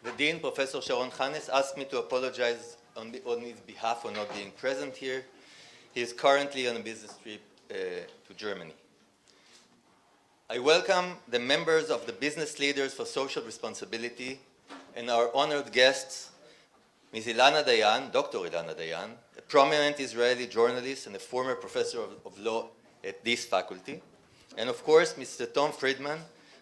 The Dean, Professor Sharon Hannes, asked me to apologize on his behalf for not being present here. He is currently on a business trip to Germany. I welcome the members of the Business Leaders for Social Responsibility and our honored guests, Ms. Ilana Dayan, Dr. Ilana Dayan, a prominent Israeli journalist and a former professor of law at this faculty, and of course, Mr. Tom Friedman,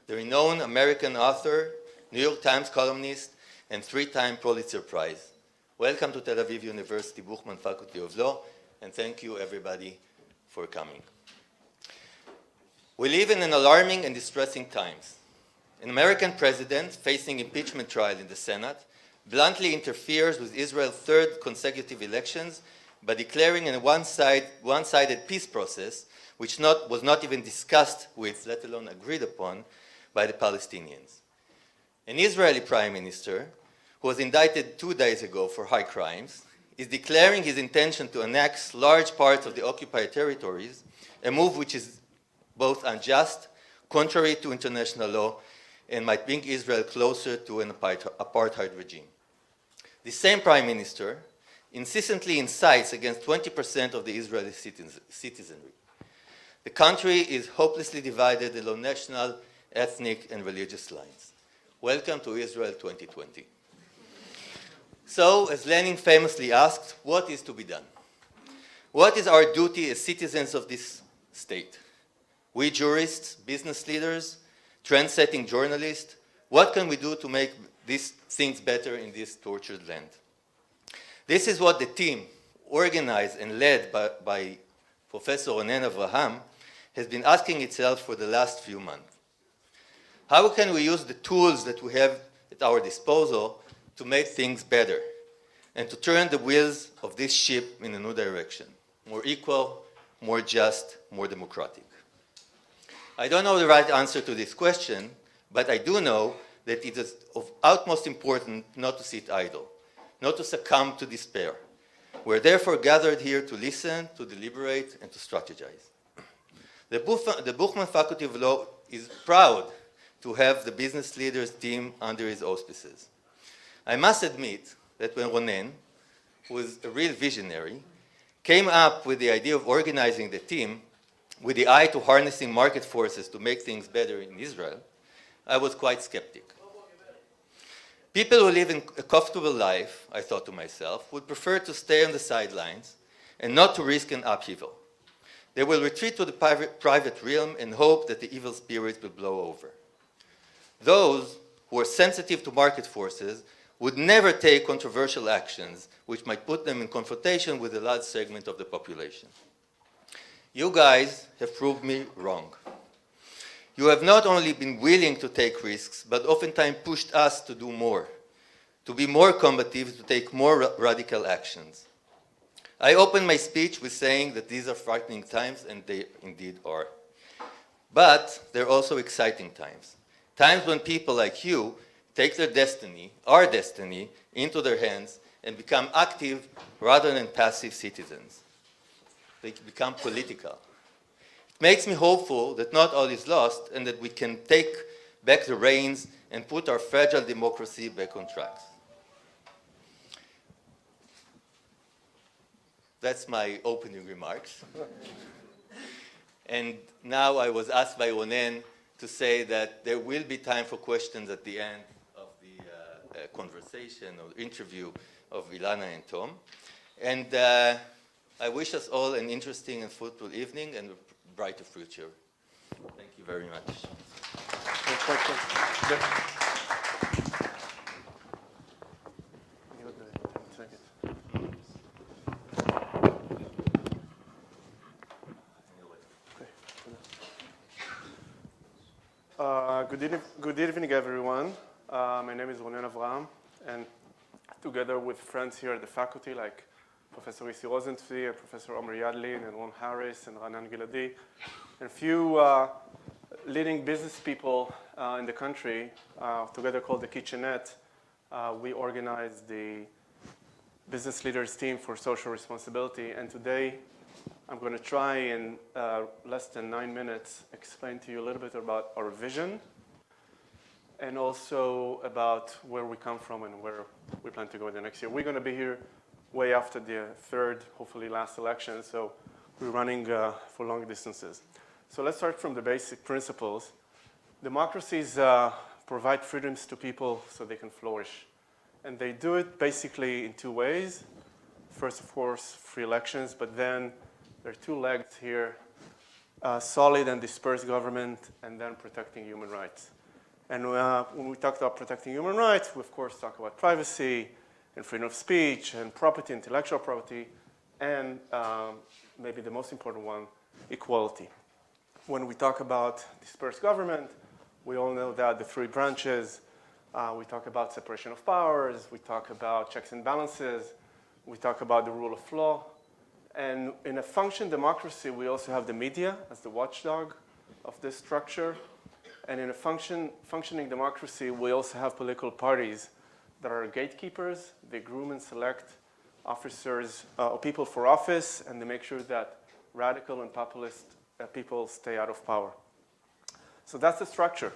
the renowned American author, New York Times columnist, and three-time Pulitzer Prize. Welcome to Tel Aviv University Buchman Faculty of Law, and thank you everybody for coming. We live in an alarming and distressing times. An American president facing impeachment trial in the Senate bluntly interferes with Israel's third consecutive elections by declaring a one-sided peace process which was not even discussed with, let alone agreed upon, by the Palestinians. An Israeli prime minister, who was indicted 2 days ago for high crimes, is declaring his intention to annex large parts of the occupied territories, a move which is both unjust, contrary to international law, and might bring Israel closer to an apartheid regime. The same prime minister insistently incites against 20% of the Israeli citizenry. The country is hopelessly divided along national, ethnic, and religious lines. Welcome to Israel 2020. So, as Lenin famously asked, what is to be done? What is our duty as citizens of this state? We jurists, business leaders, trend-setting journalists, what can we do to make these things better in this tortured land? This is what the team, organized and led by Professor Ronen Avraham, has been asking itself for the last few months. How can we use the tools that we have at our disposal to make things better and to turn the wheels of this ship in a new direction, more equal, more just, more democratic? I don't know the right answer to this question, but I do know that it is of utmost importance not to sit idle, not to succumb to despair. We're therefore gathered here to listen, to deliberate, and to strategize. The Buchman Faculty of Law is proud to have the business leaders team under its auspices. I must admit that when Ronen, who is a real visionary, came up with the idea of organizing the team with the eye to harnessing market forces to make things better in Israel, I was quite skeptic. People who live in a comfortable life, I thought to myself, would prefer to stay on the sidelines and not to risk an upheaval. They will retreat to the private realm and hope that the evil spirits will blow over. Those who are sensitive to market forces would never take controversial actions which might put them in confrontation with a large segment of the population. You guys have proved me wrong. You have not only been willing to take risks, but oftentimes pushed us to do more, to be more combative, to take more radical actions. I opened my speech with saying that these are frightening times, and they indeed are. But they're also exciting times. Times when people like you take their destiny, our destiny, into their hands and become active rather than passive citizens. They become political. It makes me hopeful that not all is lost and that we can take back the reins and put our fragile democracy back on track. That's my opening remarks. And now I was asked by Ronen to say that there will be time for questions at the end of the conversation or interview of Ilana and Tom. And I wish us all an interesting and fruitful evening and a brighter future. Thank you very much. Good evening, everyone. My name is Ronen Avraham, and together with friends here at the faculty, like Professor Issi Rosenzweig, Professor Omer Yadlin, and Ron Harris, and Ranan Giladi, and a few leading business people in the country, together called the Kitchenette, we organized the Business Leaders Team for Social Responsibility. And today, I'm going to try in less than 9 minutes explain to you a little bit about our vision and also about where we come from and where we plan to go in the next year. We're going to be here way after the third, hopefully last election, so we're running for long distances. So let's start from the basic principles. Democracies provide freedoms to people so they can flourish. And they do it basically in two ways. First, of course, free elections, but then there are two legs here, solid and dispersed government, and then protecting human rights. And when we talk about protecting human rights, we of course talk about privacy and freedom of speech and property, intellectual property, and maybe the most important one, equality. When we talk about dispersed government, we all know that the three branches, we talk about separation of powers, we talk about checks and balances, we talk about the rule of law. And in a functioning democracy, we also have the media as the watchdog of this structure. And in a functioning democracy, we also have political parties that are gatekeepers. They groom and select officers or people for office, and they make sure that radical and populist people stay out of power. So that's the structure.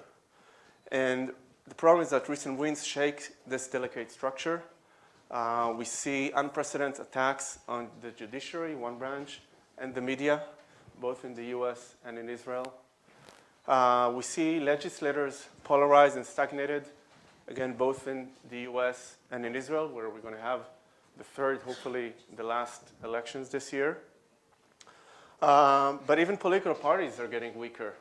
And the problem is that recent winds shake this delicate structure. We see unprecedented attacks on the judiciary, one branch, and the media, both in the US and in Israel. We see legislators polarized and stagnated, again, both in the US and in Israel, where we're going to have the third, hopefully the last elections this year. But even political parties are getting weaker.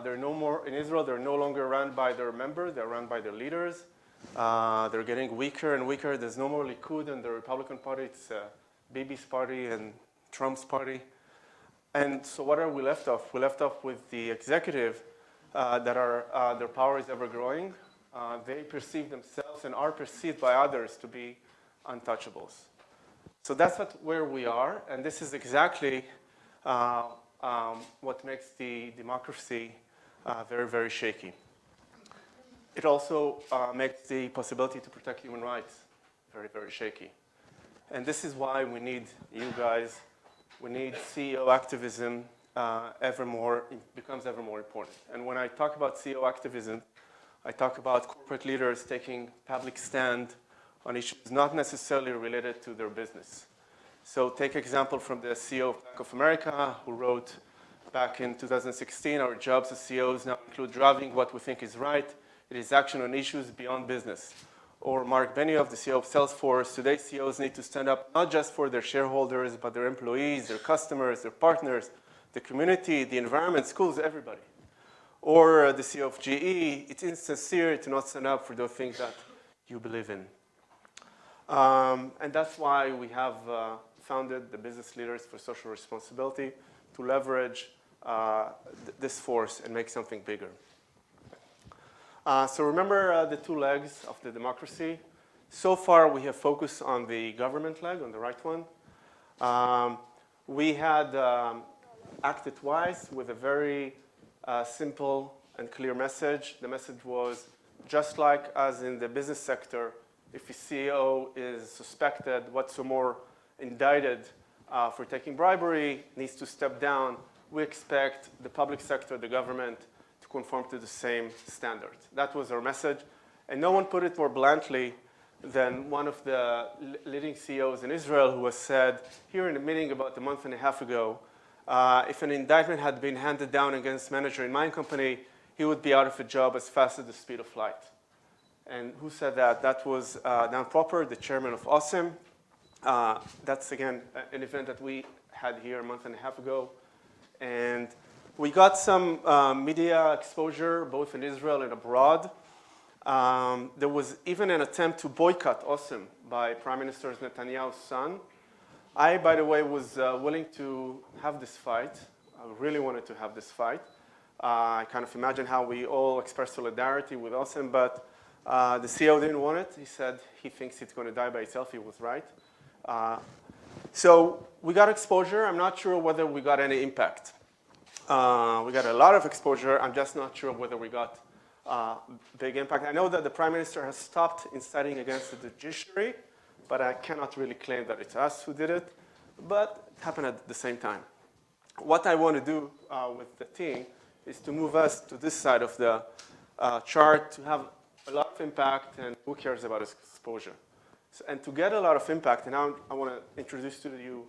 They're no more, in Israel, they're no longer run by their members, they're run by their leaders. They're getting weaker and weaker. There's no more Likud in the Republican Party. It's Bibi's party and Trump's party. And so what are we left off? We're left off with the executive that are, their power is ever growing. They perceive themselves and are perceived by others to be untouchables. So that's where we are. And this is exactly what makes the democracy very, very shaky. It also makes the possibility to protect human rights very, very shaky. And this is why we need you guys. We need CEO activism becomes ever more important. And when I talk about CEO activism, I talk about corporate leaders taking public stand on issues not necessarily related to their business. So take example from the CEO of Bank of America, who wrote back in 2016, our jobs as CEOs now include driving what we think is right. It is action on issues beyond business. Or Mark Benioff, the CEO of Salesforce, today CEOs need to stand up not just for their shareholders, but their employees, their customers, their partners, the community, the environment, schools, everybody. Or the CEO of GE, it's insincere to not stand up for those things that you believe in. And that's why we have founded the Business Leaders for Social Responsibility to leverage this force and make something bigger. So remember the two legs of the democracy. So far, we have focused on the government leg, on the right one. We had acted twice with a very simple and clear message. The message was, just like as in the business sector, if a CEO is suspected, what's more, indicted for taking bribery, needs to step down, we expect the public sector, the government, to conform to the same standards. That was our message. And no one put it more bluntly than one of the leading CEOs in Israel, who has said here in a meeting about a month and a half ago, if an indictment had been handed down against manager in my company, he would be out of a job as fast as the speed of light. And who said that? That was Dan Popper, the chairman of AWESOME. That's, again, an event that we had here a month and a half ago. And we got some media exposure, both in Israel and abroad. There was even an attempt to boycott AWESOME by Prime Minister Netanyahu's son. I, by the way, was willing to have this fight. I really wanted to have this fight. I kind of imagine how we all express solidarity with AWESOME, but the CEO didn't want it. He said he thinks it's going to die by itself. He was right. So we got exposure. I'm not sure whether we got any impact. We got a lot of exposure. I'm just not sure whether we got big impact. I know that the Prime Minister has stopped inciting against the judiciary, but I cannot really claim that it's us who did it. But it happened at the same time. What I want to do with the team is to move us to this side of the chart to have a lot of impact, and who cares about exposure? So, and to get a lot of impact, and now I want to introduce to you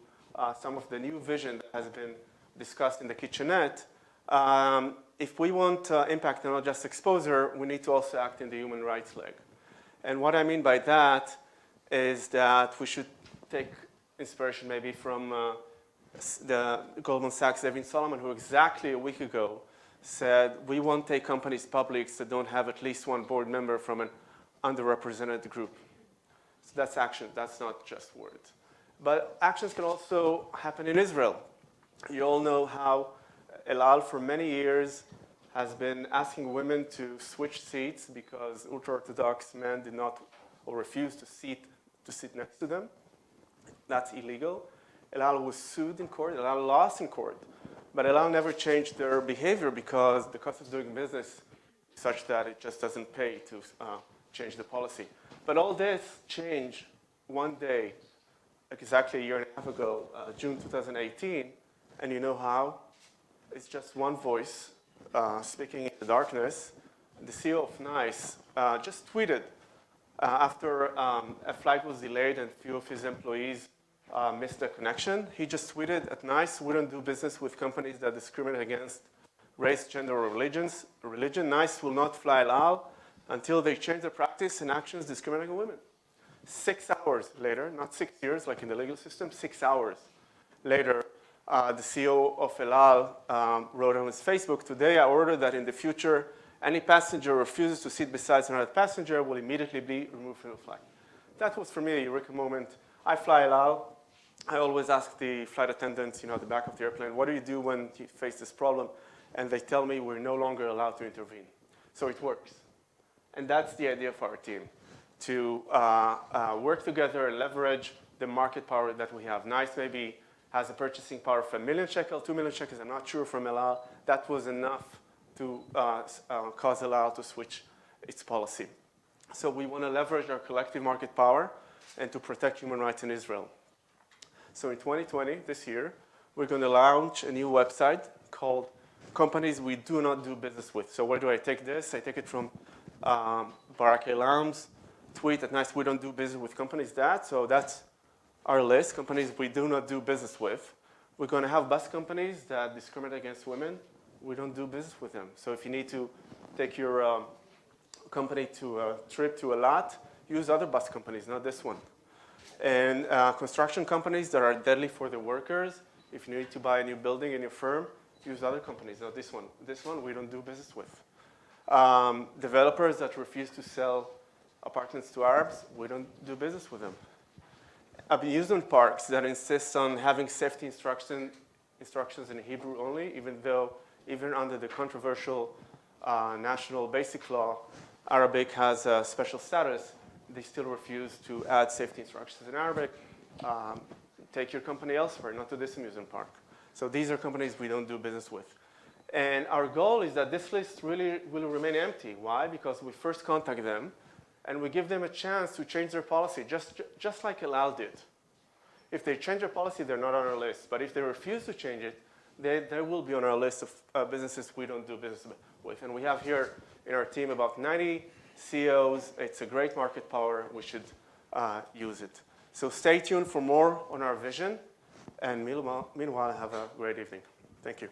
some of the new vision that has been discussed in the kitchenette. If we want impact and not just exposure, we need to also act in the human rights leg. And what I mean by that is that we should take inspiration maybe from the Goldman Sachs, David Solomon, who exactly a week ago said, we won't take companies public that don't have at least one board member from an underrepresented group. So that's action, that's not just words. But actions can also happen in Israel. You all know how El Al for many years has been asking women to switch seats because ultra-Orthodox men did not or refused to sit next to them. That's illegal. El Al was sued in court, El Al lost in court. But El Al never changed their behavior because the cost of doing business is such that it just doesn't pay to change the policy. But all this changed one day, exactly a year and a half ago, June 2018. And you know how? It's just one voice speaking in the darkness. The CEO of NICE just tweeted after a flight was delayed and a few of his employees missed the connection. He just tweeted, at NICE, we don't do business with companies that discriminate against race, gender, or religion. NICE will not fly El Al until they change their practice and actions discriminating women. 6 hours later, not 6 years like in the legal system, 6 hours later, the CEO of El Al wrote on his Facebook, today I order that in the future, any passenger who refuses to sit beside another passenger will immediately be removed from the flight. That was for me a eureka moment. I fly El Al. I always ask the flight attendants, at the back of the airplane, what do you do when you face this problem? And they tell me we're no longer allowed to intervene. So it works. And that's the idea of our team, to work together and leverage the market power that we have. NICE maybe has a purchasing power of 1 million shekel, 2 million shekels, I'm not sure, from El Al. That was enough to cause El Al to switch its policy. So we want to leverage our collective market power and to protect human rights in Israel. So in 2020, this year, we're going to launch a new website called Companies We Do Not Do Business With. So where do I take this? I take it from Barak Elam's tweet at NICE, we don't do business with companies So that's our list, companies we do not do business with. We're going to have bus companies that discriminate against women. We don't do business with them. So if you need to take your company to a trip to a lot, use other bus companies, not this one. And construction companies that are deadly for the workers, if you need to buy a new building in your firm, use other companies, not this one. This one we don't do business with. Developers that refuse to sell apartments to Arabs, we don't do business with them. Amusement parks that insist on having safety instructions in Hebrew only, even under the controversial National Basic Law, Arabic has a special status. They still refuse to add safety instructions in Arabic. Take your company elsewhere, not to this amusement park. So these are companies we don't do business with. And our goal is that this list really will remain empty. Why? Because we first contact them, and we give them a chance to change their policy, just like El Al did. If they change their policy, they're not on our list. But if they refuse to change it, they will be on our list of businesses we don't do business with. And we have here in our team about 90 CEOs. It's a great market power. We should use it. So stay tuned for more on our vision. And meanwhile, have a great evening. Thank you.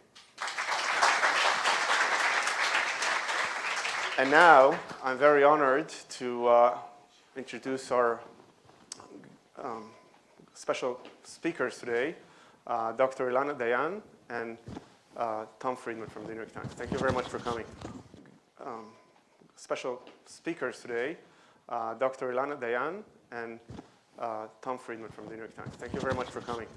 And now, I'm very honored to introduce our special speakers today, Dr. Ilana Dayan and Tom Friedman from the New York Times. Thank you very much for coming. Special speakers today, Dr. Ilana Dayan and Tom Friedman from the New York Times. Thank you very much for coming.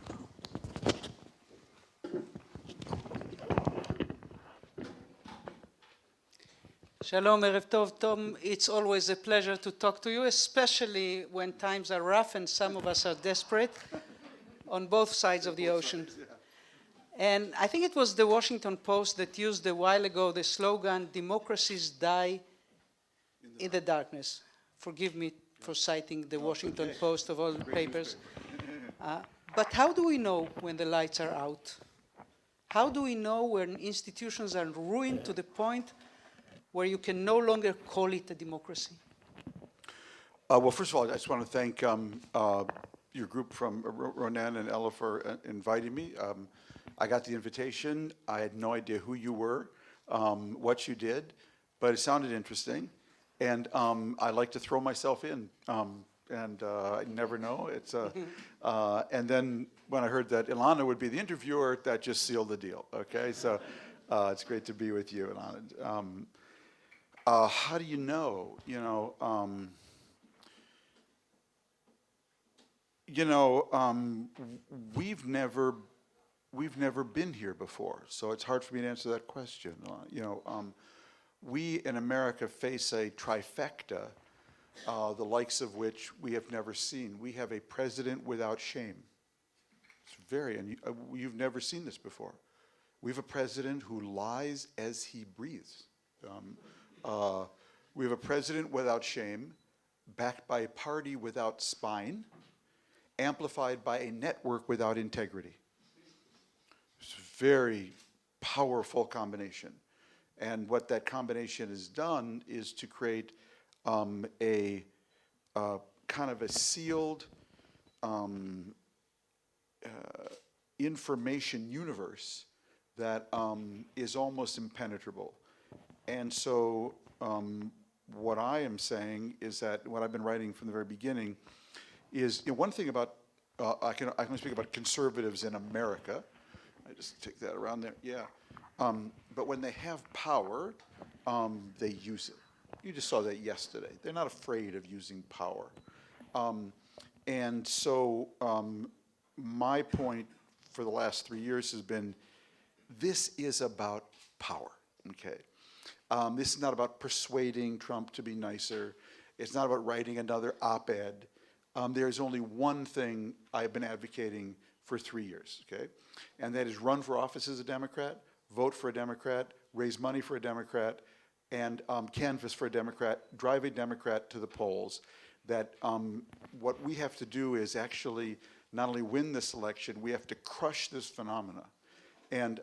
Shalom, Erev Tov. Tom, it's always a pleasure to talk to you, especially when times are rough and some of us are desperate on both sides of the ocean. And I think it was the Washington Post that used a while ago the slogan, democracies die in the darkness. Forgive me for citing the Washington Post of all the papers. But how do we know when the lights are out? How do we know when institutions are ruined to the point where you can no longer call it a democracy? Well, first of all, I just want to thank your group from Ronan and Ella for inviting me. I got the invitation. I had no idea who you were, what you did, but it sounded interesting. And I like to throw myself in, and I never know. It's and then when I heard that Ilana would be the interviewer, that just sealed the deal. Okay, so it's great to be with you, Ilana. How do you know? We've never been here before, so it's hard for me to answer that question. We in America face a trifecta, the likes of which we have never seen. We have a president without shame. It's you've never seen this before. We have a president who lies as he breathes. We have a president without shame, backed by a party without spine, amplified by a network without integrity. It's a very powerful combination. And what that combination has done is to create a kind of a sealed information universe that is almost impenetrable. And so what I am saying is that what I've been writing from the very beginning is one thing about, I can speak about conservatives in America. I just take that around there, yeah. But when they have power, they use it. You just saw that yesterday. They're not afraid of using power. And so my point for the last 3 years has been, this is about power, okay? This is not about persuading Trump to be nicer. It's not about writing another op-ed. There's only one thing I've been advocating for 3 years, okay? And that is run for office as a Democrat, vote for a Democrat, raise money for a Democrat, and canvass for a Democrat, drive a Democrat to the polls. That what we have to do is actually not only win this election, we have to crush this phenomena. And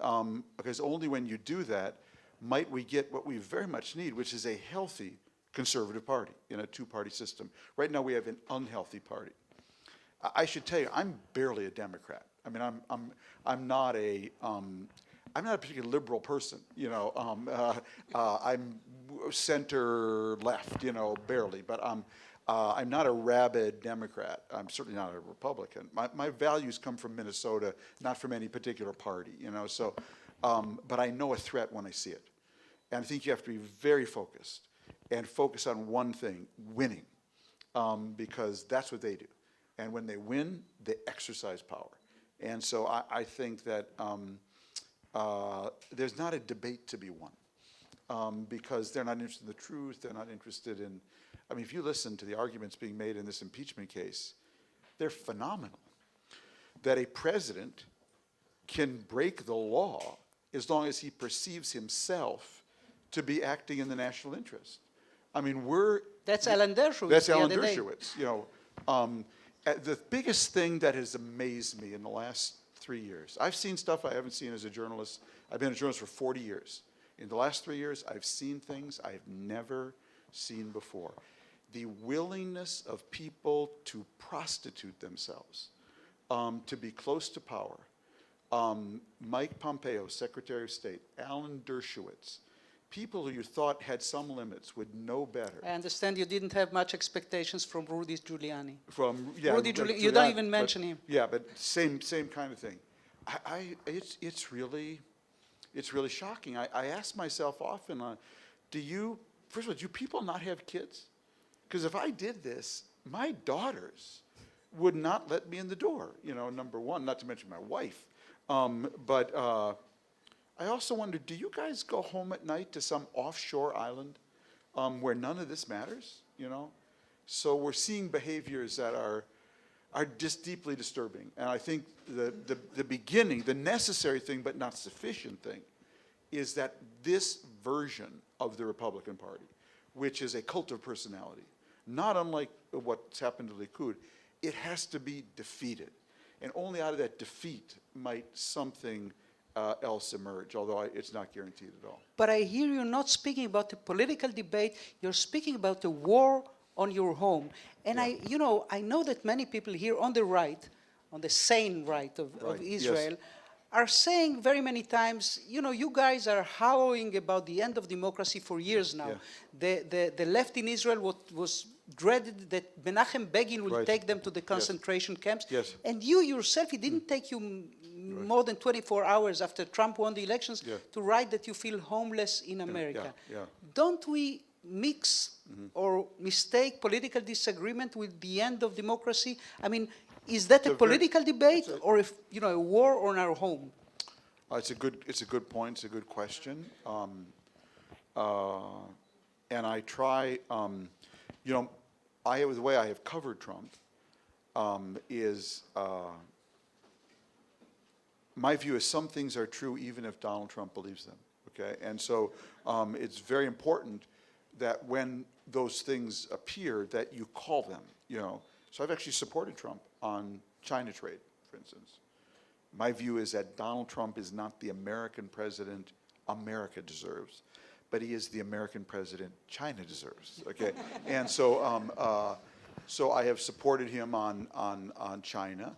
because only when you do that might we get what we very much need, which is a healthy conservative party in a two-party system. Right now we have an unhealthy party. I should tell you, I'm barely a Democrat. I mean, I'm not a particularly liberal person. I'm center left, barely. But I'm not a rabid Democrat. I'm certainly not a Republican. My values come from Minnesota, not from any particular party. So, but I know a threat when I see it, and I think you have to be very focused and focus on one thing: winning, because that's what they do. And when they win, they exercise power. And so I think that there's not a debate to be won, because they're not interested in the truth. They're not interested in, I mean, if you listen to the arguments being made in this impeachment case, they're phenomenal. That a president can break the law as long as he perceives himself to be acting in the national interest. I mean, That's Alan Dershowitz. That's Alan Dershowitz. The biggest thing that has amazed me in the last 3 years, I've seen stuff I haven't seen as a journalist. I've been a journalist for 40 years. In the last 3 years, I've seen things I've never seen before. The willingness of people to prostitute themselves, to be close to power. Mike Pompeo, Secretary of State, Alan Dershowitz, people who you thought had some limits would know better. I understand you didn't have much expectations from Rudy Giuliani. Rudy Giuliani, you don't even mention him. Yeah, but same kind of thing. It's really shocking. I ask myself often, first of all, do people not have kids? Because if I did this, my daughters would not let me in the door, number one, not to mention my wife. But I also wonder, do you guys go home at night to some offshore island where none of this matters, So we're seeing behaviors that are just deeply disturbing. And I think the beginning, the necessary thing but not sufficient thing, is that this version of the Republican Party, which is a cult of personality, not unlike what's happened to Likud, it has to be defeated. And only out of that defeat might something else emerge, although it's not guaranteed at all. But I hear you not speaking about the political debate, you're speaking about the war on your home. And Yeah. I know that many people here on the right, on the sane right of Right, yes. Israel, are saying very many times, you guys are howling about the end of democracy for years now. Yeah. The left in Israel was dreaded that Menachem Begin will Right. take them to the concentration camps. Yes. And you yourself, it didn't take you more than 24 hours after Trump won the elections to write that you feel homeless in America. yeah. Don't we mix or mistake political disagreement with the end of democracy? I mean, is that a political debate or a war on our home? It's a good point. It's a good question. And I try, the way I have covered Trump is my view is some things are true even if Donald Trump believes them. Okay, and so it's very important that when those things appear, that you call them. So I've actually supported Trump on China trade, for instance. My view is that Donald Trump is not the American president America deserves, but he is the American president China deserves. Okay, and so so I have supported him on China.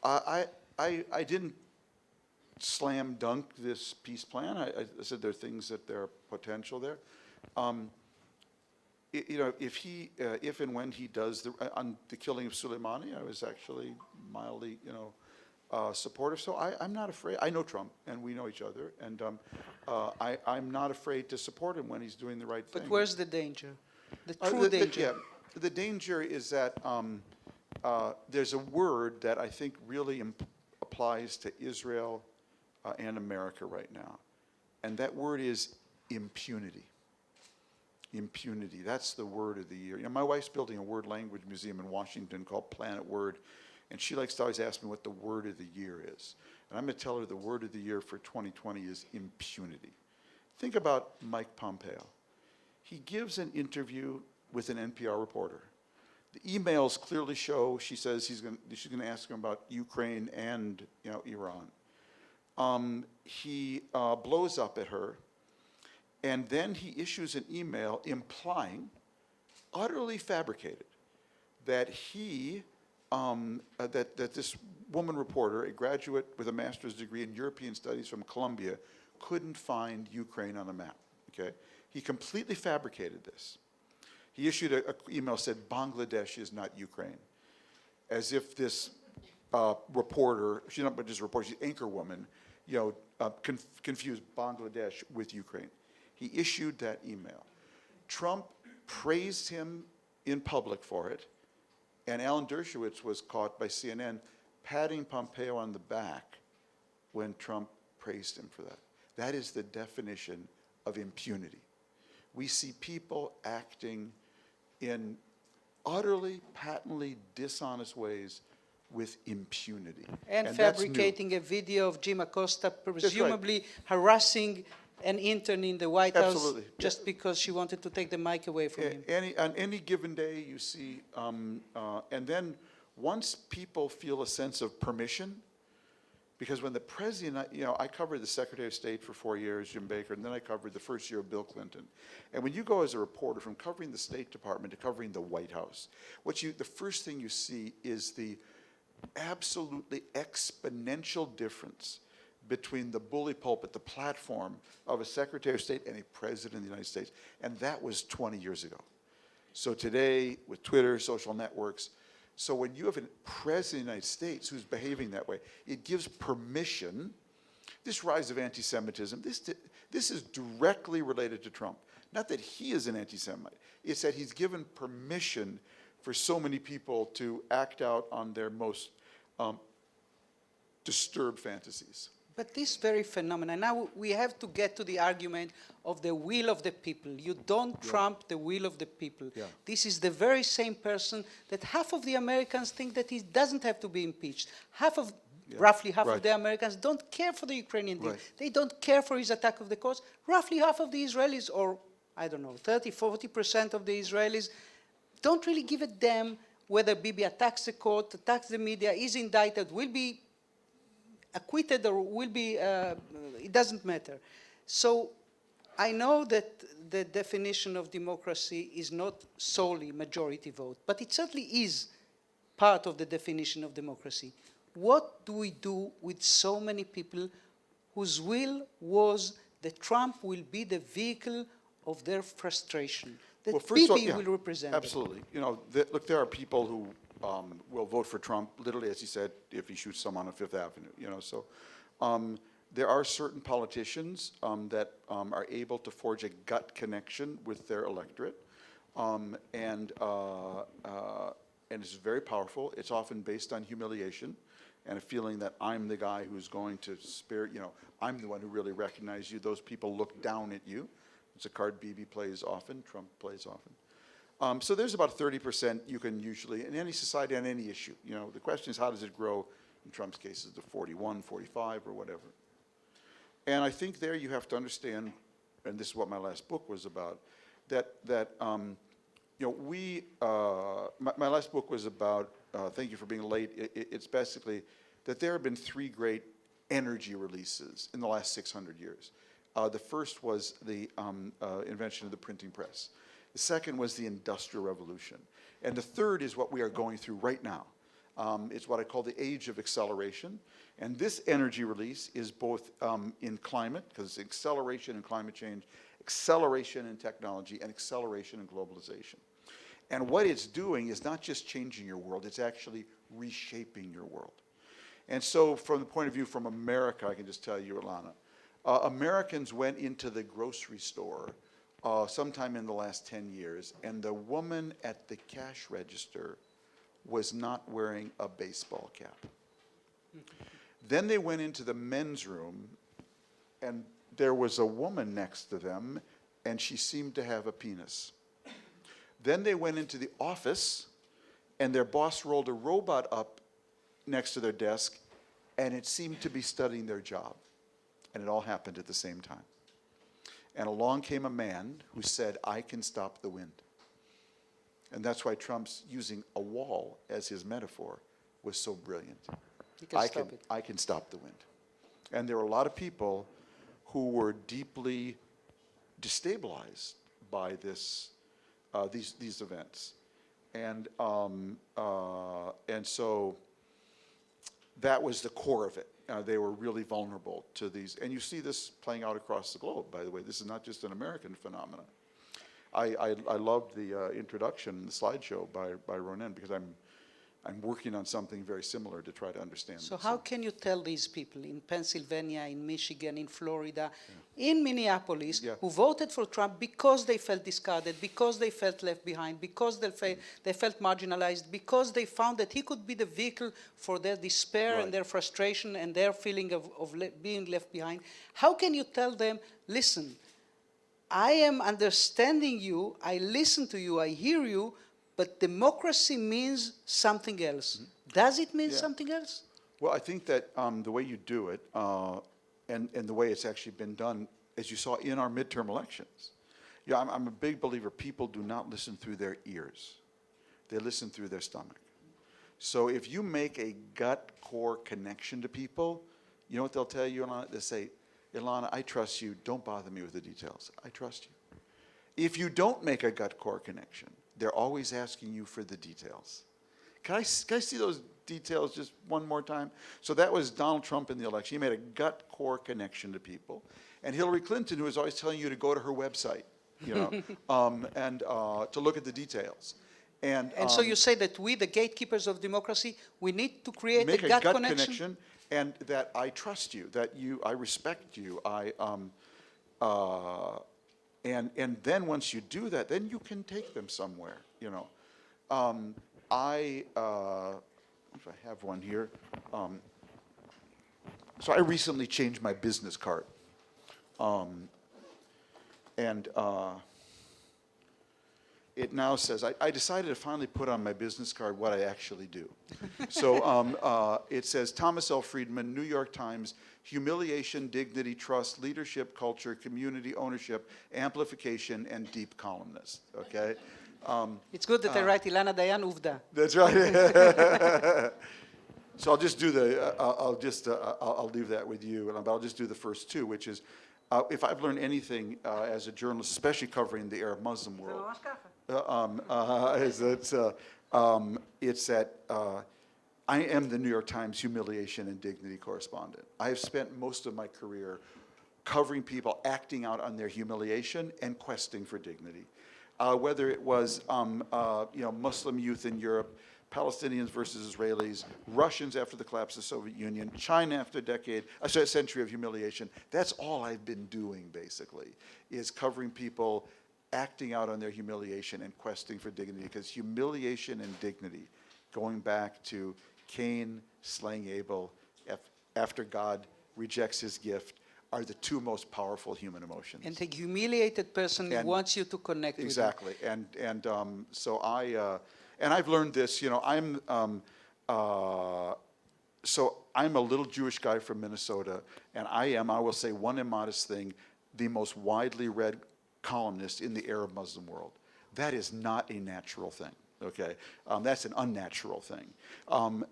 I didn't slam dunk this peace plan. I said there are things that there are potential there. If and when he does on the killing of Soleimani, I was actually mildly, supportive. So I'm not afraid. I know Trump, and we know each other, and I'm not afraid to support him when he's doing the right thing. But where's the danger? The true danger? The danger is that there's a word that I think really applies to Israel and America right now, and that word is impunity. Impunity, that's the word of the year. My wife's building a word language museum in Washington called Planet Word, and she likes to always ask me what the word of the year is. And I'm going to tell her the word of the year for 2020 is impunity. Think about Mike Pompeo. He gives an interview with an NPR reporter. The emails clearly show, she says she's going to ask him about Ukraine and Iran. He blows up at her, and then he issues an email implying, utterly fabricated, that that this woman reporter, a graduate with a master's degree in European studies from Columbia, couldn't find Ukraine on a map. Okay, he completely fabricated this. He issued an email said Bangladesh is not Ukraine, as if this reporter, she's not just a reporter, she's an anchor woman, confused Bangladesh with Ukraine. He issued that email. Trump praised him in public for it, and Alan Dershowitz was caught by CNN patting Pompeo on the back when Trump praised him for that. That is the definition of impunity. We see people acting in utterly, patently dishonest ways with impunity. And fabricating a video of Jim Acosta presumably harassing an intern in the White House just because she wanted to take the mic away from him. On any given day, you see, and then once people feel a sense of permission, because when the president, I covered the Secretary of State for 4 years, Jim Baker, and then I covered the first year of Bill Clinton. And when you go as a reporter from covering the State Department to covering the White House, the first thing you see is the absolutely exponential difference between the bully pulpit, the platform of a Secretary of State and a President of the United States. And that was 20 years ago. So today, with Twitter, social networks, so when you have a President of the United States who's behaving that way, it gives permission. This rise of anti-Semitism, this is directly related to Trump. Not that he is an anti-Semite, it's that he's given permission for so many people to act out on their most disturbed fantasies. But this very phenomenon, now we have to get to the argument of the will of the people. You don't trump the will of the people. Yeah. This is the very same person that half of the Americans think that he doesn't have to be impeached. Roughly half of the Americans don't care for the Ukrainian deal. They don't care for his attack of the coast. Roughly half of the Israelis, or I don't know, 30-40% of the Israelis don't really give a damn whether Bibi attacks the court, attacks the media, is indicted, will be acquitted or will be, it doesn't matter. So I know that the definition of democracy is not solely majority vote, but it certainly is part of the definition of democracy. What do we do with so many people whose will was that Trump will be the vehicle of their frustration, that first of all, Bibi will represent them? absolutely. You know, look, there are people who will vote for Trump, literally, as he said, if he shoots someone on Fifth Avenue. You know, so there are certain politicians that are able to forge a gut connection with their electorate, and it's very powerful. It's often based on humiliation and a feeling that I'm the guy who's going to spare, you know, I'm the one who really recognizes you. Those people look down at you. It's a card Bibi plays often, Trump plays often. So there's about 30% you can usually, in any society on any issue, you know, the question is how does it grow, in Trump's case, to 41, 45, or whatever. And I think there you have to understand, and this is what my last book was about, that you know, my last book was about, thank you for being late, it's basically that there have been three great energy releases in the last 600 years. The first was the invention of the printing press. The second was the Industrial Revolution. And the third is what we are going through right now. It's what I call the age of acceleration. And this energy release is both in climate, because it's acceleration in climate change, acceleration in technology, and acceleration in globalization. And what it's doing is not just changing your world, it's actually reshaping your world. And so from the point of view from America, I can just tell you, Ilana, Americans went into the grocery store sometime in the last 10 years, and the woman at the cash register was not wearing a baseball cap. Then they went into the men's room, and there was a woman next to them, and she seemed to have a penis. Then they went into the office, and their boss rolled a robot up next to their desk, and it seemed to be studying their job. And it all happened at the same time. And along came a man who said, I can stop the wind. And that's why Trump's using a wall as his metaphor was so brilliant. I can stop the wind. And there were a lot of people who were deeply destabilized by this, these events. And so that was the core of it. They were really vulnerable to these. And you see this playing out across the globe, by the way. This is not just an American phenomenon. I loved the introduction, the slideshow by Ronen, because I'm working on something very similar to try to understand So this. how can you tell these people in Pennsylvania, in Michigan, in Florida, in Minneapolis, who voted for Trump because they felt discarded, because they felt left behind, because they felt marginalized, because they found that he could be the vehicle for their despair and their frustration and their feeling of being left behind? How can you tell them, listen, I am understanding you, I listen to you, I hear you, but democracy means something else. Does it mean something else? Well, I think that the way you do it, and the way it's actually been done, as you saw in our midterm elections, I'm a big believer people do not listen through their ears. They listen through their stomach. So if you make a gut core connection to people, you know what they'll tell you, Ilana? They'll say, Ilana, I trust you. Don't bother me with the details. I trust you. If you don't make a gut core connection, they're always asking you for the details. Can I see those details just one more time? So that was Donald Trump in the election. He made a gut core connection to people. And Hillary Clinton, who was always telling you to go to her website, you know, and to look at the details. And so you say that we, the gatekeepers of democracy, we need to create make a gut connection? And that I trust you, that I respect you, and then once you do that, then you can take them somewhere, you know. If I have one here. So I recently changed my business card. It now says, I decided to finally put on my business card what I actually do. So it says, Thomas L. Friedman, New York Times, humiliation, dignity, trust, leadership, culture, community, ownership, amplification, and deep columnist, okay? It's good that I write Ilana Dayan Uvda. That's right. So I'll just do the, I'll leave that with you, but I'll just do the first two, which is, if I've learned anything as a journalist, especially covering the Arab Muslim world, it's that I am the New York Times humiliation and dignity correspondent. I have spent most of my career covering people acting out on their humiliation and questing for dignity. Whether it was Muslim youth in Europe, Palestinians versus Israelis, Russians after the collapse of the Soviet Union, China after a century of humiliation. That's all I've been doing, basically, is covering people acting out on their humiliation and questing for dignity, because humiliation and dignity, going back to Cain slaying Abel after God rejects his gift, are the two most powerful human emotions. And the humiliated person wants you to connect with him. Exactly, so I've learned this. I'm a little Jewish guy from Minnesota, and I will say one immodest thing, the most widely read columnist in the Arab Muslim world. That is not a natural thing. Okay, that's an unnatural thing.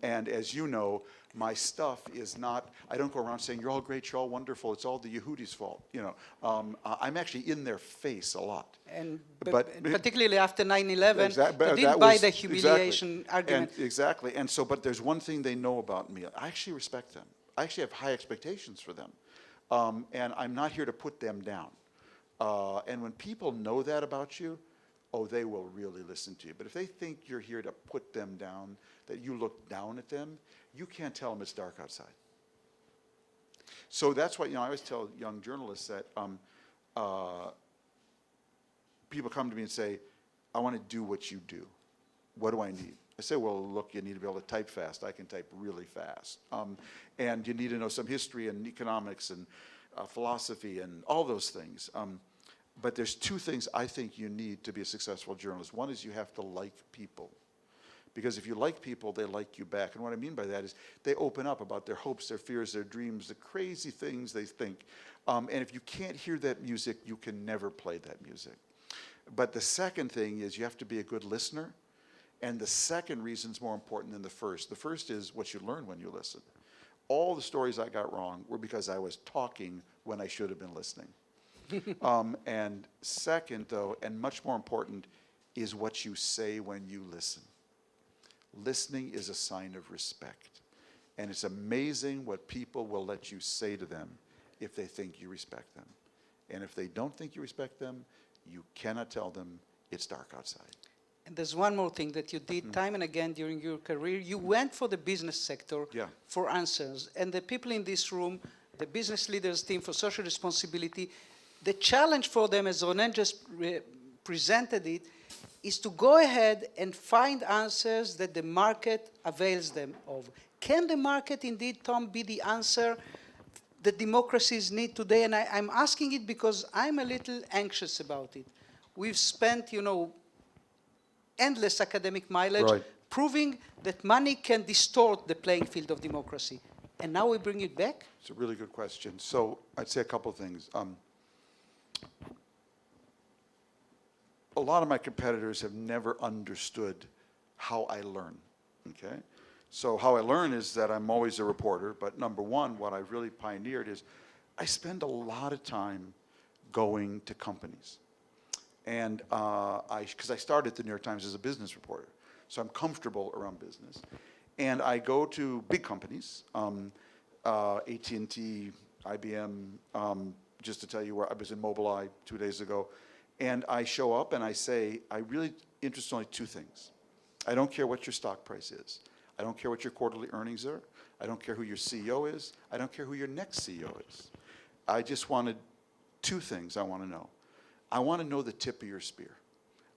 And as you know, my stuff is not, I don't go around saying, you're all great, you're all wonderful, it's all the Yehudis' fault. I'm actually in their face a lot. And particularly after 9/11, Exactly, you didn't buy the humiliation argument. Exactly, and so, but there's one thing they know about me. I actually respect them. I actually have high expectations for them. And I'm not here to put them down. And when people know that about you, they will really listen to you. But if they think you're here to put them down, that you look down at them, you can't tell them it's dark outside. So that's why, I always tell young journalists that people come to me and say, I want to do what you do. What do I need? I say, well, look, you need to be able to type fast. I can type really fast. And you need to know some history and economics and philosophy and all those things. But there's two things I think you need to be a successful journalist. One is you have to like people. Because if you like people, they like you back. And what I mean by that is they open up about their hopes, their fears, their dreams, the crazy things they think. And if you can't hear that music, you can never play that music. But the second thing is you have to be a good listener. And the second reason is more important than the first. The first is what you learn when you listen. All the stories I got wrong were because I was talking when I should have been listening. And second, though, and much more important, is what you say when you listen. Listening is a sign of respect. And it's amazing what people will let you say to them if they think you respect them. And if they don't think you respect them, you cannot tell them it's dark outside. And there's one more thing that you did time and again during your career. You went for the business sector for answers. And the people in this room, the business leaders team for social responsibility, the challenge for them, as Ronen just presented it, is to go ahead and find answers that the market avails them of. Can the market indeed, Tom, be the answer that democracies need today? And I'm asking it because I'm a little anxious about it. We've spent, endless academic mileage proving that money can distort the playing field of democracy. And now we bring it back? It's a really good question. So I'd say a couple of things. A lot of my competitors have never understood how I learn, okay? So how I learn is that I'm always a reporter, but number one, what I've really pioneered is I spend a lot of time going to companies. And because I started at the New York Times as a business reporter, so I'm comfortable around business. And I go to big companies, AT&T, IBM, just to tell you where I was in Mobileye 2 days ago. And I show up and I say, I'm really interested in only two things. I don't care what your stock price is. I don't care what your quarterly earnings are. I don't care who your CEO is. I don't care who your next CEO is. I just wanted two things I want to know. I want to know the tip of your spear.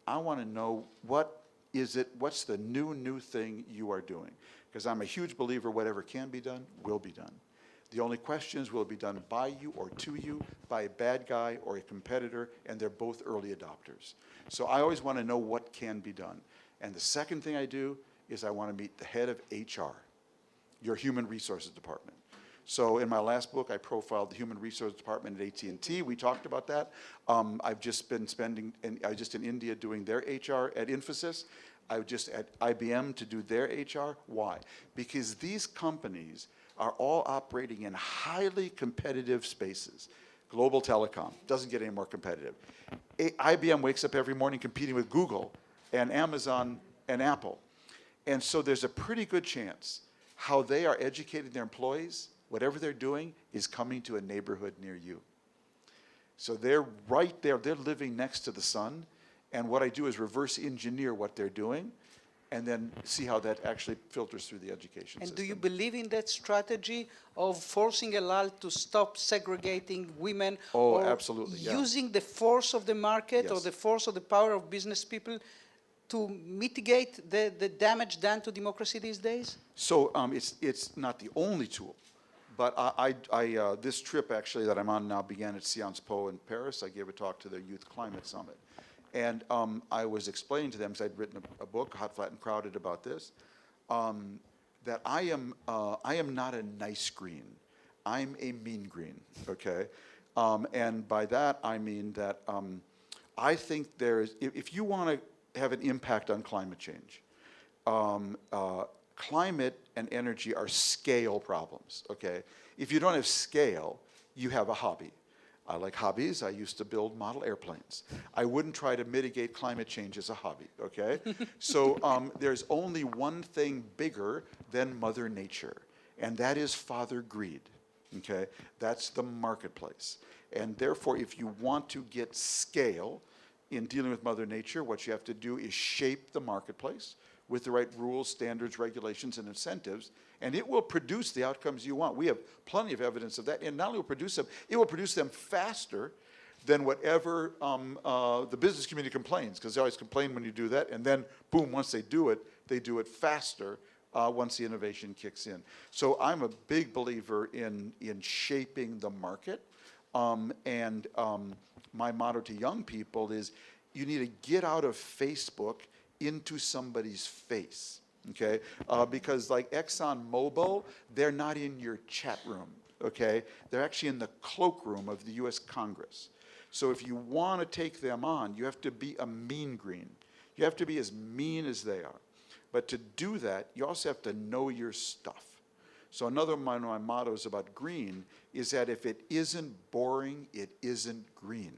I want to know what's the new thing you are doing. Because I'm a huge believer whatever can be done will be done. The only question is, will it be done by you or to you, by a bad guy or a competitor, and they're both early adopters. So I always want to know what can be done. And the second thing I do is I want to meet the head of HR, your human resources department. So in my last book, I profiled the human resources department at AT&T. We talked about that. I've just been in India doing their HR at Infosys. I would just add IBM to do their HR. Why? Because these companies are all operating in highly competitive spaces. Global telecom doesn't get any more competitive. IBM wakes up every morning competing with Google and Amazon and Apple. And so there's a pretty good chance how they are educating their employees, whatever they're doing, is coming to a neighborhood near you. So they're right there, they're living next to the sun, and what I do is reverse engineer what they're doing, and then see how that actually filters through the education And system. do you believe in that strategy of forcing El Al to stop segregating women? Oh, or absolutely, yeah. using the force of the market or Yes. the force of the power of business people to mitigate the damage done to democracy these days? So it's not the only tool, but this trip actually that I'm on now began at Sciences Po in Paris. I gave a talk to their Youth Climate Summit. And I was explaining to them, because I'd written a book, Hot, Flat, and Crowded, about this, that I am not a nice green. I'm a mean green, okay? And by that, I mean that I think if you want to have an impact on climate change, climate and energy are scale problems, okay? If you don't have scale, you have a hobby. I like hobbies. I used to build model airplanes. I wouldn't try to mitigate climate change as a hobby, okay? So there's only one thing bigger than Mother Nature, and that is Father Greed, okay? That's the marketplace. And therefore, if you want to get scale in dealing with Mother Nature, what you have to do is shape the marketplace with the right rules, standards, regulations, and incentives, and it will produce the outcomes you want. We have plenty of evidence of that, and not only will produce them, it will produce them faster than whatever the business community complains, because they always complain when you do that, and then, boom, once they do it faster once the innovation kicks in. So I'm a big believer in shaping the market, and my motto to young people is you need to get out of Facebook into somebody's face, okay? Because like ExxonMobil, they're not in your chat room, okay? They're actually in the cloakroom of the US Congress. So if you want to take them on, you have to be a mean green. You have to be as mean as they are. But to do that, you also have to know your stuff. So another one of my mottos about green is that if it isn't boring, it isn't green.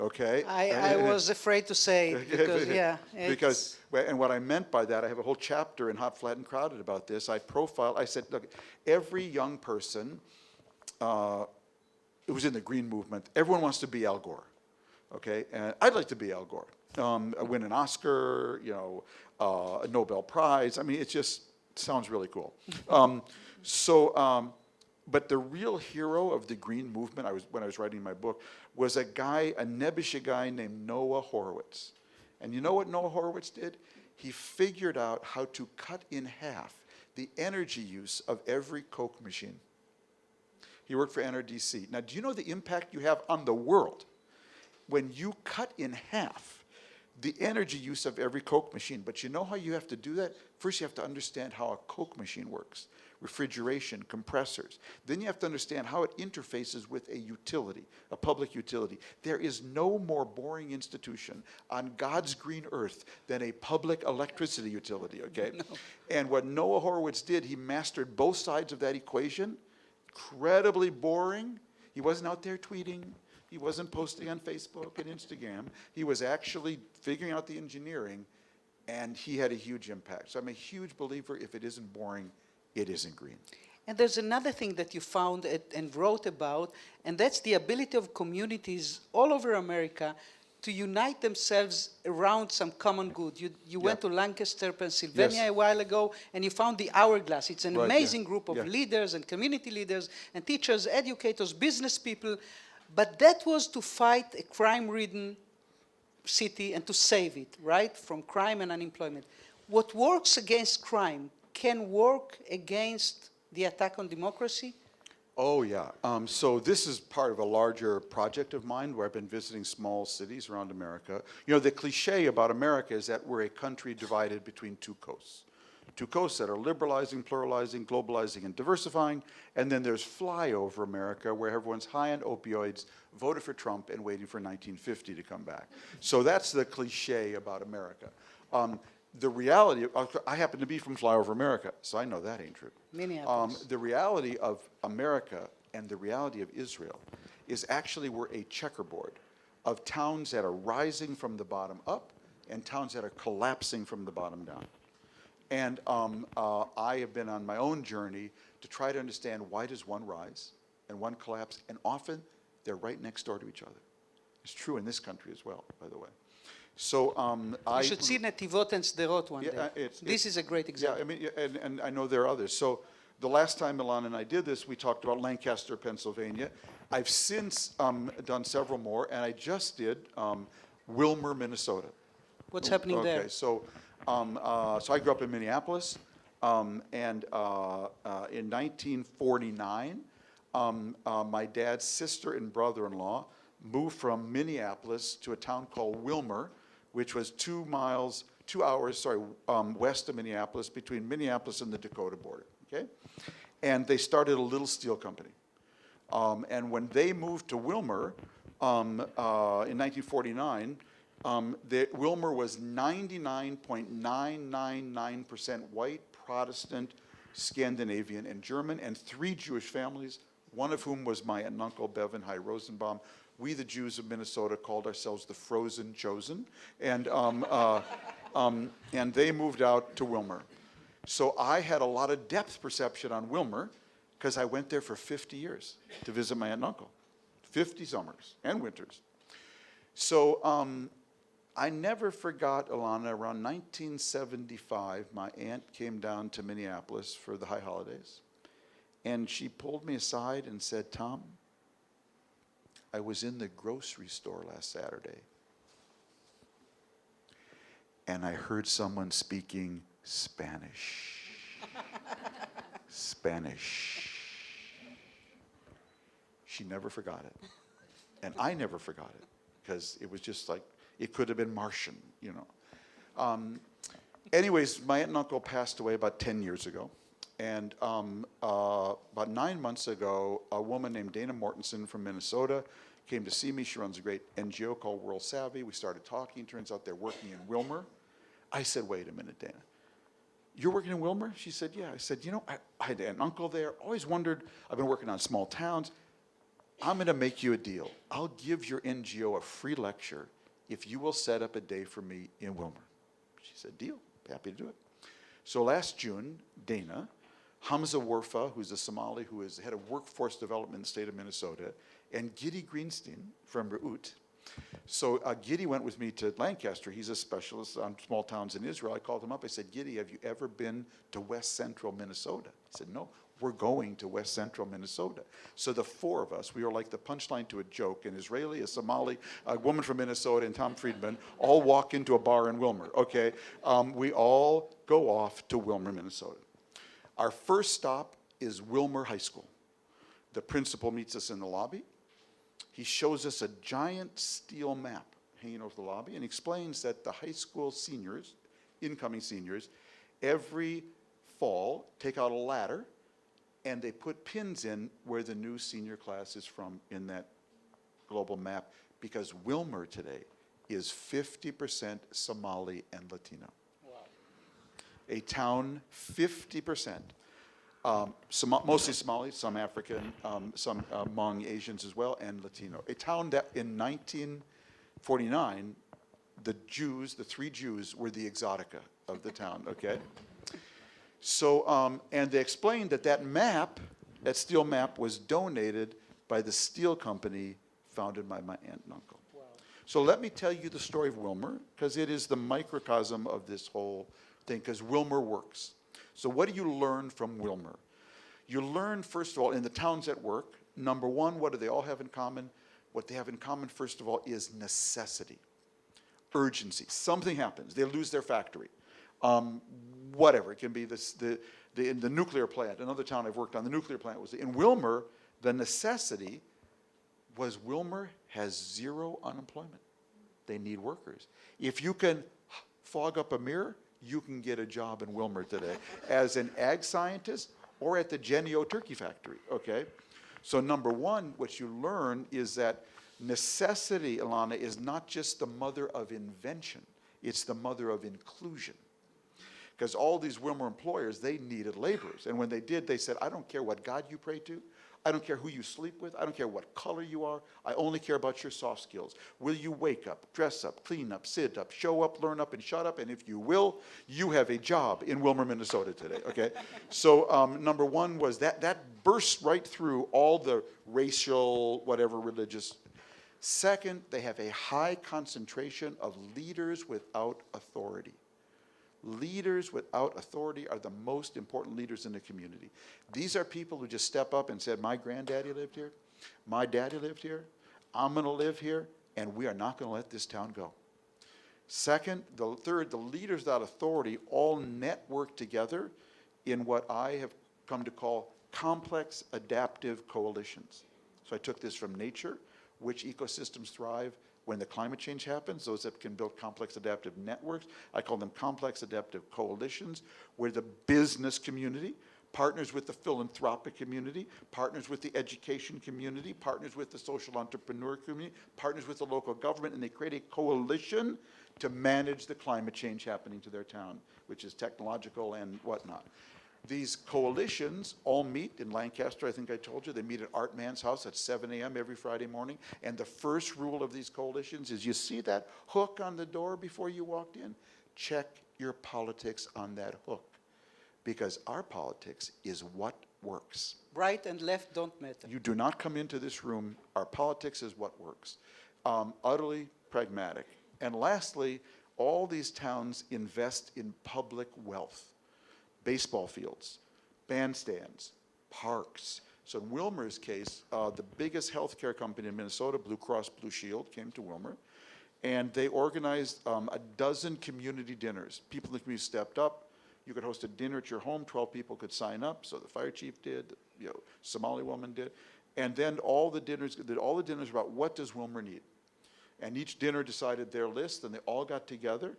Okay? I was afraid to say it because, yeah. Because, and what I meant by that, I have a whole chapter in Hot, Flat, and Crowded about this. I said, look, every young person who was in the green movement, everyone wants to be Al Gore. Okay? And I'd like to be Al Gore. Win an Oscar, a Nobel Prize. I mean, it just sounds really cool. But the real hero of the green movement, when I was writing my book, was a nebbish guy named Noah Horowitz. And you know what Noah Horowitz did? He figured out how to cut in half the energy use of every Coke machine. He worked for NRDC. Now, do you know the impact you have on the world when you cut in half the energy use of every Coke machine? But you know how you have to do that? First, you have to understand how a Coke machine works. Refrigeration, compressors. Then you have to understand how it interfaces with a utility, a public utility. There is no more boring institution on God's green earth than a public electricity utility, okay? No. And what Noah Horowitz did, he mastered both sides of that equation. Incredibly boring. He wasn't out there tweeting. He wasn't posting on Facebook and Instagram. He was actually figuring out the engineering, and he had a huge impact. So I'm a huge believer, if it isn't boring, it isn't green. And there's another thing that you found and wrote about, and that's the ability of communities all over America to unite themselves around some common good. You went to Lancaster, Pennsylvania Yes. a while ago, and you found the Hourglass. It's an Right, amazing yeah. group of Yeah. leaders and community leaders and teachers, educators, business people. But that was to fight a crime-ridden city and to save it, right, from crime and unemployment. What works against crime can work against the attack on democracy? Oh, yeah. So this is part of a larger project of mine where I've been visiting small cities around America. The cliche about America is that we're a country divided between two coasts. Two coasts that are liberalizing, pluralizing, globalizing, and diversifying. And then there's flyover America, where everyone's high on opioids, voted for Trump, and waiting for 1950 to come back. So that's the cliche about America. the reality, I happen to be from Flyover America, so I know that ain't true. Minneapolis. The reality of America and the reality of Israel is actually we're a checkerboard of towns that are rising from the bottom up and towns that are collapsing from the bottom down. And I have been on my own journey to try to understand why does one rise and one collapse, and often they're right next door to each other. It's true in this country as well, by the way. So You should see Netivot and Sderot one Yeah, day. This is a great yeah, example. I mean, and I know there are others. So the last time Milan and I did this, we talked about Lancaster, Pennsylvania. I've since done several more, and I just did Willmer, Minnesota. What's happening Okay, there? so I grew up in Minneapolis, and in 1949, my dad's sister and brother-in-law moved from Minneapolis to a town called Wilmer, which was 2 hours west of Minneapolis, between Minneapolis and the Dakota border, okay? And they started a little steel company. And when they moved to Wilmer in 1949, Wilmer was 99.999% white, Protestant, Scandinavian, and German, and 3 Jewish families, one of whom was my aunt and uncle, Bev and Hy Rosenbaum. We, the Jews of Minnesota, called ourselves the Frozen Chosen, and they moved out to Wilmer. So I had a lot of depth perception on Wilmer because I went there for 50 years to visit my aunt and uncle, 50 summers and winters. So I never forgot, Ilana, around 1975, my aunt came down to Minneapolis for the high holidays, and she pulled me aside and said, Tom, I was in the grocery store last Saturday, and I heard someone speaking Spanish. Spanish. She never forgot it. And I never forgot it, because it was just like, it could have been Martian, you know. Anyways, my aunt and uncle passed away about 10 years ago. And about 9 months ago, a woman named Dana Mortensen from Minnesota came to see me. She runs a great NGO called World Savvy. We started talking. Turns out they're working in Wilmer. I said, wait a minute, Dana. You're working in Wilmer? She said, yeah. I said, you know, I had an uncle there. Always wondered, I've been working on small towns. I'm going to make you a deal. I'll give your NGO a free lecture if you will set up a day for me in Wilmer. She said, deal. Happy to do it. So last June, Dana, Hamza Warfa, who's a Somali who is the head of workforce development in the state of Minnesota, and Giddy Greenstein from Reut. So Giddy went with me to Lancaster. He's a specialist on small towns in Israel. I called him up. I said, Giddy, have you ever been to West Central Minnesota? He said, no, we're going to West Central Minnesota. So the 4 of us, we are like the punchline to a joke. An Israeli, a Somali, a woman from Minnesota, and Tom Friedman all walk into a bar in Wilmer, okay? We all go off to Wilmer, Minnesota. Our first stop is Wilmer High School. The principal meets us in the lobby. He shows us a giant steel map hanging over the lobby and explains that the high school seniors, incoming seniors, every fall take out a ladder and they put pins in where the new senior class is from in that global map, because Wilmer today is 50% Somali and Latino. A town, 50%, mostly Somali, some African, some Hmong Asians as well, and Latino. A town that in 1949, the Jews, the 3 Jews, were the exotica of the town, okay? So, and they explained that that map, that steel map, was donated by the steel company founded by my aunt and uncle. Wow. So let me tell you the story of Wilmer, because it is the microcosm of this whole thing, because Wilmer works. So what do you learn from Wilmer? You learn, first of all, in the towns that work, number one, what do they all have in common? What they have in common, first of all, is necessity, urgency. Something happens. They lose their factory. Whatever. It can be the nuclear plant. Another town I've worked on, the nuclear plant was in Wilmer. The necessity was Wilmer has 0 unemployment. They need workers. If you can fog up a mirror, you can get a job in Wilmer today as an ag scientist or at the Genio turkey factory, okay? So number one, what you learn is that necessity, Ilana, is not just the mother of invention, it's the mother of inclusion, Because all these Wilmer employers, they needed laborers. And when they did, they said, I don't care what God you pray to. I don't care who you sleep with. I don't care what color you are. I only care about your soft skills. Will you wake up, dress up, clean up, sit up, show up, learn up, and shut up? And if you will, you have a job in Wilmer, Minnesota today, okay? So number one was that burst right through all the racial, whatever, religious. Second, they have a high concentration of leaders without authority. Leaders without authority are the most important leaders in the community. These are people who just step up and said, my granddaddy lived here, my daddy lived here, I'm going to live here, and we are not going to let this town go. Third, the leaders without authority all network together in what I have come to call complex adaptive coalitions. So I took this from nature, which ecosystems thrive when the climate change happens, those that can build complex adaptive networks. I call them complex adaptive coalitions, where the business community partners with the philanthropic community, partners with the education community, partners with the social entrepreneur community, partners with the local government, and they create a coalition to manage the climate change happening to their town, which is technological and whatnot. These coalitions all meet in Lancaster, I think I told you. They meet at Art Mann's house at 7 a.m. every Friday morning. And the first rule of these coalitions is you see that hook on the door before you walked in? Check your politics on that hook. Because our politics is what works. Right and left don't matter. You do not come into this room. Our politics is what works. Utterly pragmatic. And lastly, all these towns invest in public wealth. Baseball fields, bandstands, parks. So in Wilmer's case, the biggest healthcare company in Minnesota, Blue Cross Blue Shield, came to Wilmer, and they organized a dozen community dinners. People in the community stepped up. You could host a dinner at your home. 12 people could sign up. So the fire chief did, Somali woman did, and then all the dinners about what does Wilmer need, and each dinner decided their list, and they all got together,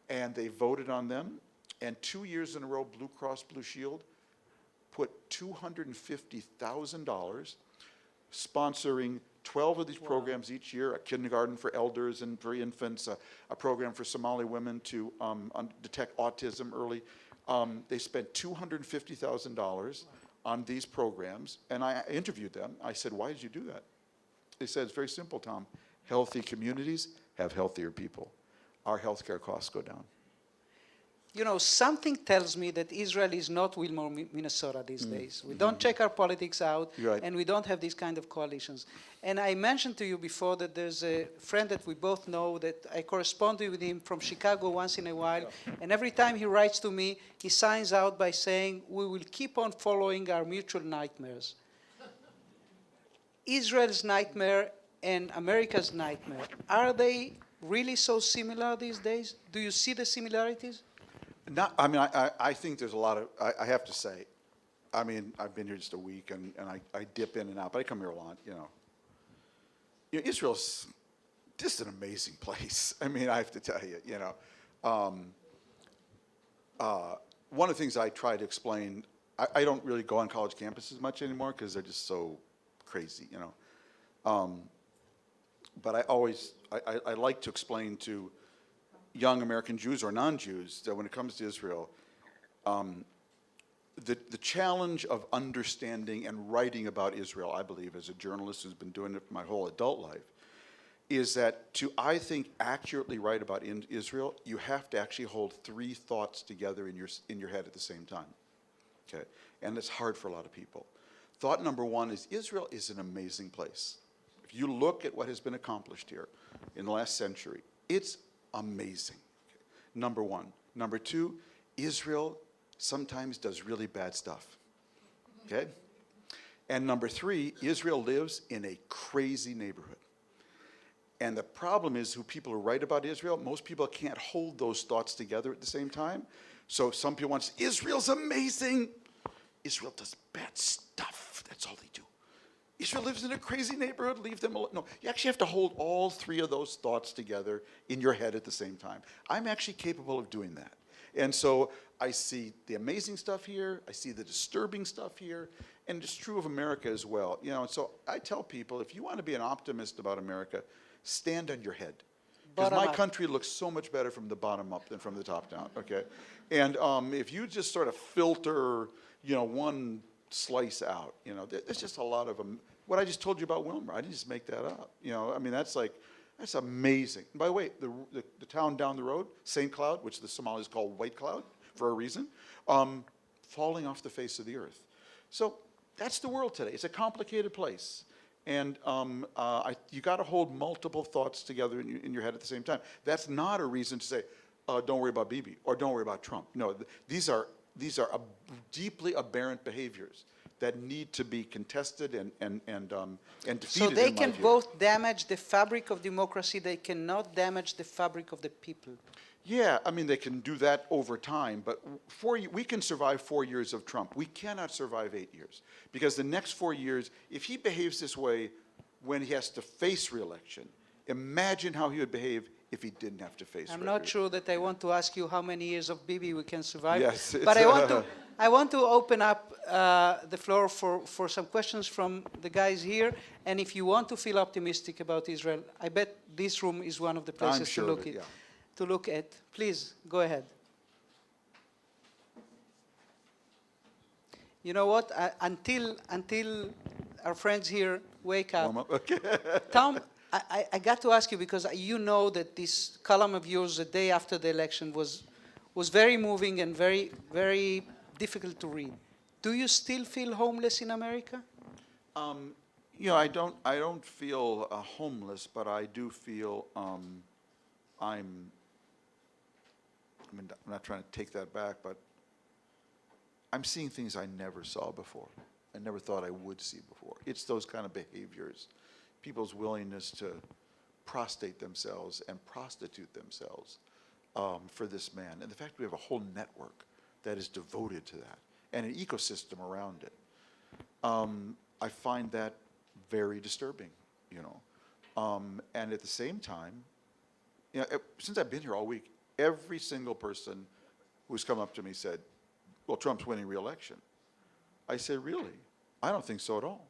and they voted on them. And 2 years in a row, Blue Cross Blue Shield put $250,000 sponsoring 12 of these programs each year, a kindergarten for elders and for infants, a program for Somali women to detect autism early. They spent $250,000 on these programs, and I interviewed them. I said, why did you do that? They said, it's very simple, Tom. Healthy communities have healthier people. Our healthcare costs go down. You know, something tells me that Israel is not Wilmer, Minnesota these days. We don't check our politics out, Right. and we don't have these kind of coalitions. And I mentioned to you before that there's a friend that we both know that I correspond with him from Chicago once in a while, and every time he writes to me, he signs out by saying, we will keep on following our mutual nightmares. Israel's nightmare and America's nightmare, are they really so similar these days? Do you see the similarities? I think there's a lot of, I have to say, I've been here just a week, and I dip in and out, but I come here a lot, Israel's just an amazing place. I have to tell you, one of the things I try to explain, I don't really go on college campuses much anymore because they're just so crazy, But I like to explain to young American Jews or non-Jews that when it comes to Israel, the challenge of understanding and writing about Israel, I believe, as a journalist who's been doing it my whole adult life, is that to, I think, accurately write about Israel, you have to actually hold three thoughts together in your head at the same time. Okay, and it's hard for a lot of people. Thought number one is Israel is an amazing place. If you look at what has been accomplished here in the last century, it's amazing. Okay. Number one. Number two, Israel sometimes does really bad stuff. Okay? And number three, Israel lives in a crazy neighborhood. And the problem is, who people who write about Israel, most people can't hold those thoughts together at the same time. So some people want to say, Israel's amazing. Israel does bad stuff. That's all they do. Israel lives in a crazy neighborhood, leave them alone. No, you actually have to hold all three of those thoughts together in your head at the same time. I'm actually capable of doing that. And so I see the amazing stuff here, I see the disturbing stuff here, and it's true of America as well. And so I tell people, if you want to be an optimist about America, stand on your head. Because Bottom my up. country looks so much better from the bottom up than from the top down, okay? And if you just sort of filter, one slice out, there's just a lot of them. What I just told you about Wilmer, I didn't just make that up. That's amazing. And by the way, the town down the road, St. Cloud, which the Somalis call White Cloud for a reason, falling off the face of the earth. So that's the world today. It's a complicated place. And you got to hold multiple thoughts together in your head at the same time. That's not a reason to say, don't worry about Bibi or don't worry about Trump. No, these are deeply aberrant behaviors that need to be contested and defeated. So they in my can view. both damage the fabric of democracy, they cannot damage the fabric of the people. Yeah, they can do that over time, but we can survive 4 years of Trump. We cannot survive 8 years, because the next 4 years, if he behaves this way when he has to face re-election, imagine how he would behave if he didn't have to face I'm not sure that I want to ask you how many years of Bibi we can survive. Yes, but I want to open up the floor for some questions from the guys here. And if you want to feel optimistic about Israel, I bet this room is one of the places sure to of look it, at. yeah. To look at. Please, go ahead. You know what? Until our friends here wake up, Warm up. Okay. Tom, I got to ask you, because you know that this column of yours the day after the election was very moving and very, very difficult to read. Do you still feel homeless in America? I don't feel homeless, but I do feel I'm not trying to take that back, but I'm seeing things I never saw before. I never thought I would see before. It's those kind of behaviors, people's willingness to prostrate themselves and prostitute themselves for this man. And the fact we have a whole network that is devoted to that and an ecosystem around it. I find that very disturbing, And at the same time, since I've been here all week, every single person who's come up to me said, well, Trump's winning re-election. I said, really? I don't think so at all.